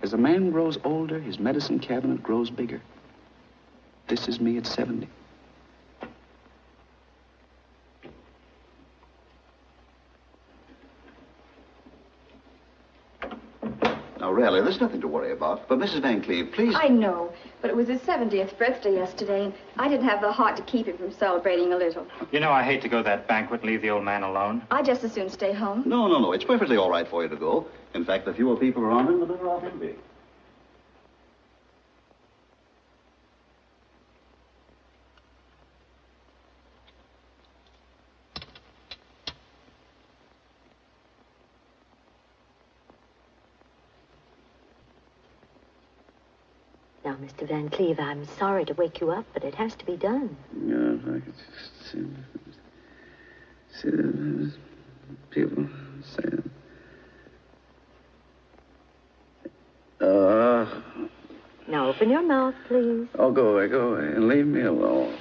As a man grows older, his medicine cabinet grows bigger. This is me at 70. Now, really, there's nothing to worry about. But Mrs. Van Cleve, please... I know, but it was his 70th birthday yesterday, and I didn't have the heart to keep him from celebrating a little. You know, I hate to go to that banquet and leave the old man alone. I'd just as soon stay home. No. It's perfectly all right for you to go. In fact, the fewer people around him, the better off he'll be. Now, Mr. Van Cleve, I'm sorry to wake you up, but it has to be done. Yeah, if I could just see the people say that. Now, open your mouth, please. Oh, go away, and leave me alone.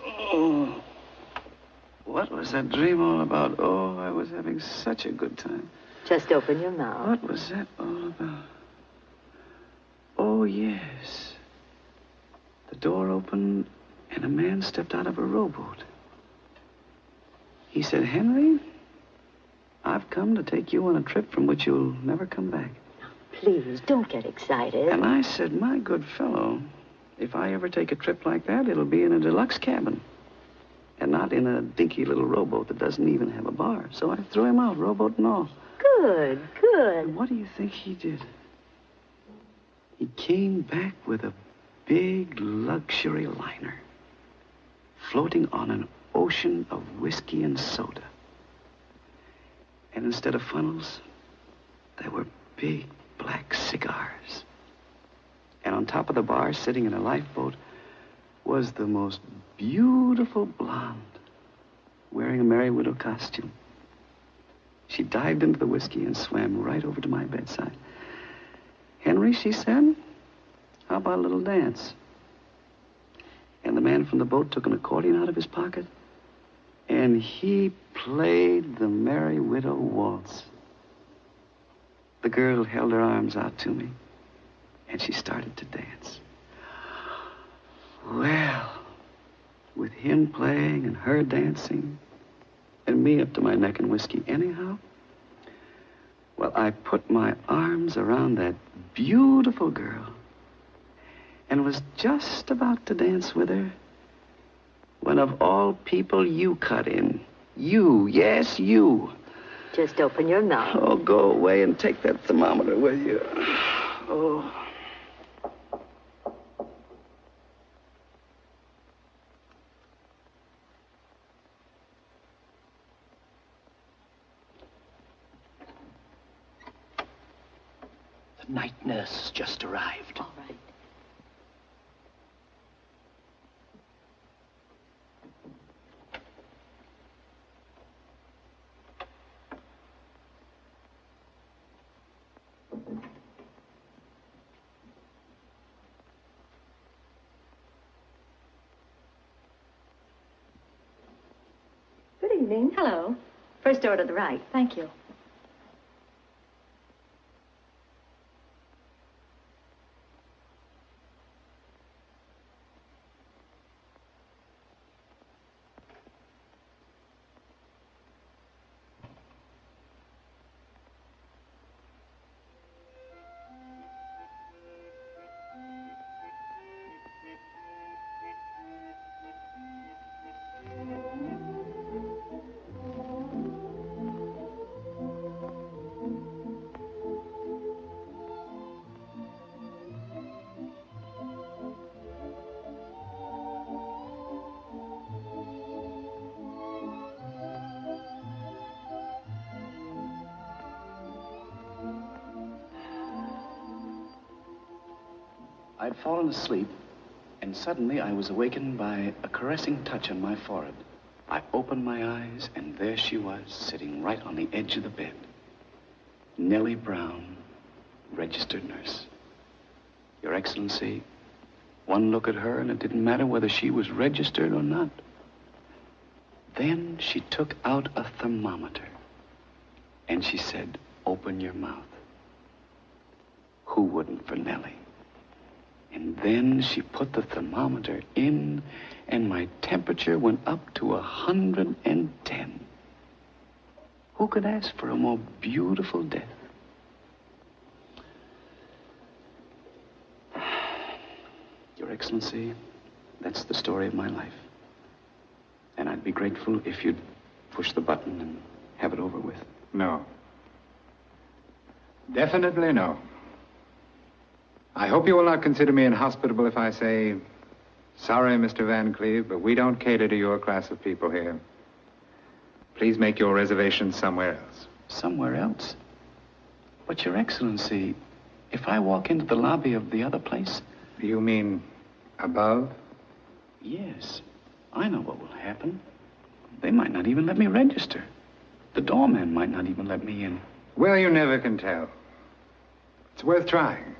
Oh. What was that dream all about? Oh, I was having such a good time. Just open your mouth. What was that all about? Oh, yes. The door opened, and a man stepped out of a rowboat. He said, Henry, I've come to take you on a trip from which you'll never come back. Please, don't get excited. And I said, my good fellow, if I ever take a trip like that, it'll be in a deluxe cabin. And not in a dinky little rowboat that doesn't even have a bar. So I threw him out, rowboat and all. Good. And what do you think he did? He came back with a big luxury liner, floating on an ocean of whiskey and soda. And instead of funnels, there were big black cigars. And on top of the bar, sitting in a lifeboat, was the most beautiful blonde, wearing a Merry Widow costume. She dived into the whiskey and swam right over to my bedside. Henry, she said, how about a little dance? And the man from the boat took an accordion out of his pocket, and he played the Merry Widow waltz. The girl held her arms out to me, and she started to dance. Well, with him playing and her dancing, and me up to my neck in whiskey anyhow, well, I put my arms around that beautiful girl and was just about to dance with her when, of all people, you cut in. You, yes, you. Just open your mouth. Oh, go away and take that thermometer with you. Oh. The night nurse has just arrived. All right. evening. Hello. First door to the right. Thank you. I'd fallen asleep, and suddenly I was awakened by a caressing touch on my forehead. I opened my eyes, and there she was, sitting right on the edge of the bed. Nellie Brown, registered nurse. Your Excellency, one look at her, and it didn't matter whether she was registered or not. Then she took out a thermometer, and she said, "Open your mouth." Who wouldn't for Nellie? And then she put the thermometer in, and my temperature went up to 110. Who could ask for a more beautiful death? Your Excellency, that's the story of my life. And I'd be grateful if you'd push the button and have it over with. No. Definitely no. I hope you will not consider me inhospitable if I say, sorry, Mr. Van Cleve, but we don't cater to your class of people here. Please make your reservations somewhere else. Somewhere else? But, Your Excellency, if I walk into the lobby of the other place... You mean above? Yes. I know what will happen. They might not even let me register. The doorman might not even let me in. Well, you never can tell. It's worth trying.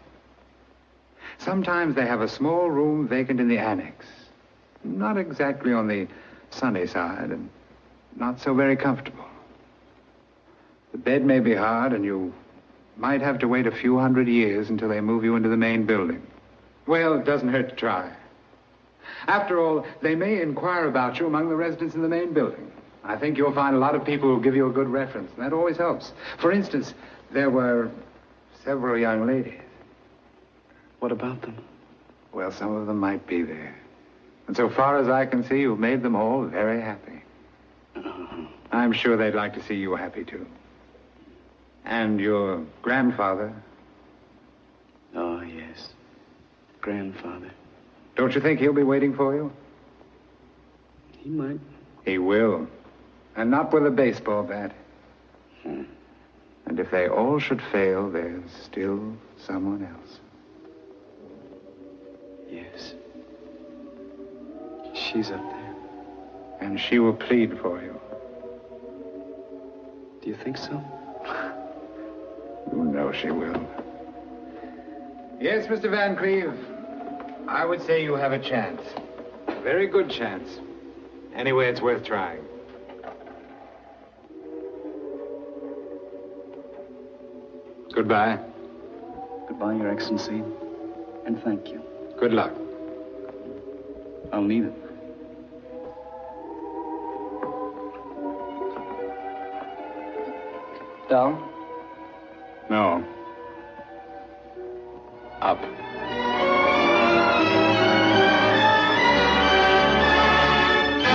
Sometimes they have a small room vacant in the annex. Not exactly on the sunny side, and not so very comfortable. The bed may be hard, and you might have to wait a few hundred years until they move you into the main building. Well, it doesn't hurt to try. After all, they may inquire about you among the residents in the main building. I think you'll find a lot of people who'll give you a good reference, and that always helps. For instance, there were several young ladies. What about them? Well, some of them might be there. And so far as I can see, you've made them all very happy. I'm sure they'd like to see you happy, too. And your grandfather? Oh, yes. Grandfather. Don't you think he'll be waiting for you? He might. He will. And not with a baseball bat. And if they all should fail, there's still someone else. Yes. She's up there. And she will plead for you. Do you think so? You know she will. Yes, Mr. Van Cleve. I would say you have a chance. A very good chance. Anyway, it's worth trying. Goodbye. Goodbye, Your Excellency. And thank you. Good luck. I'll need it. Down? No. Up.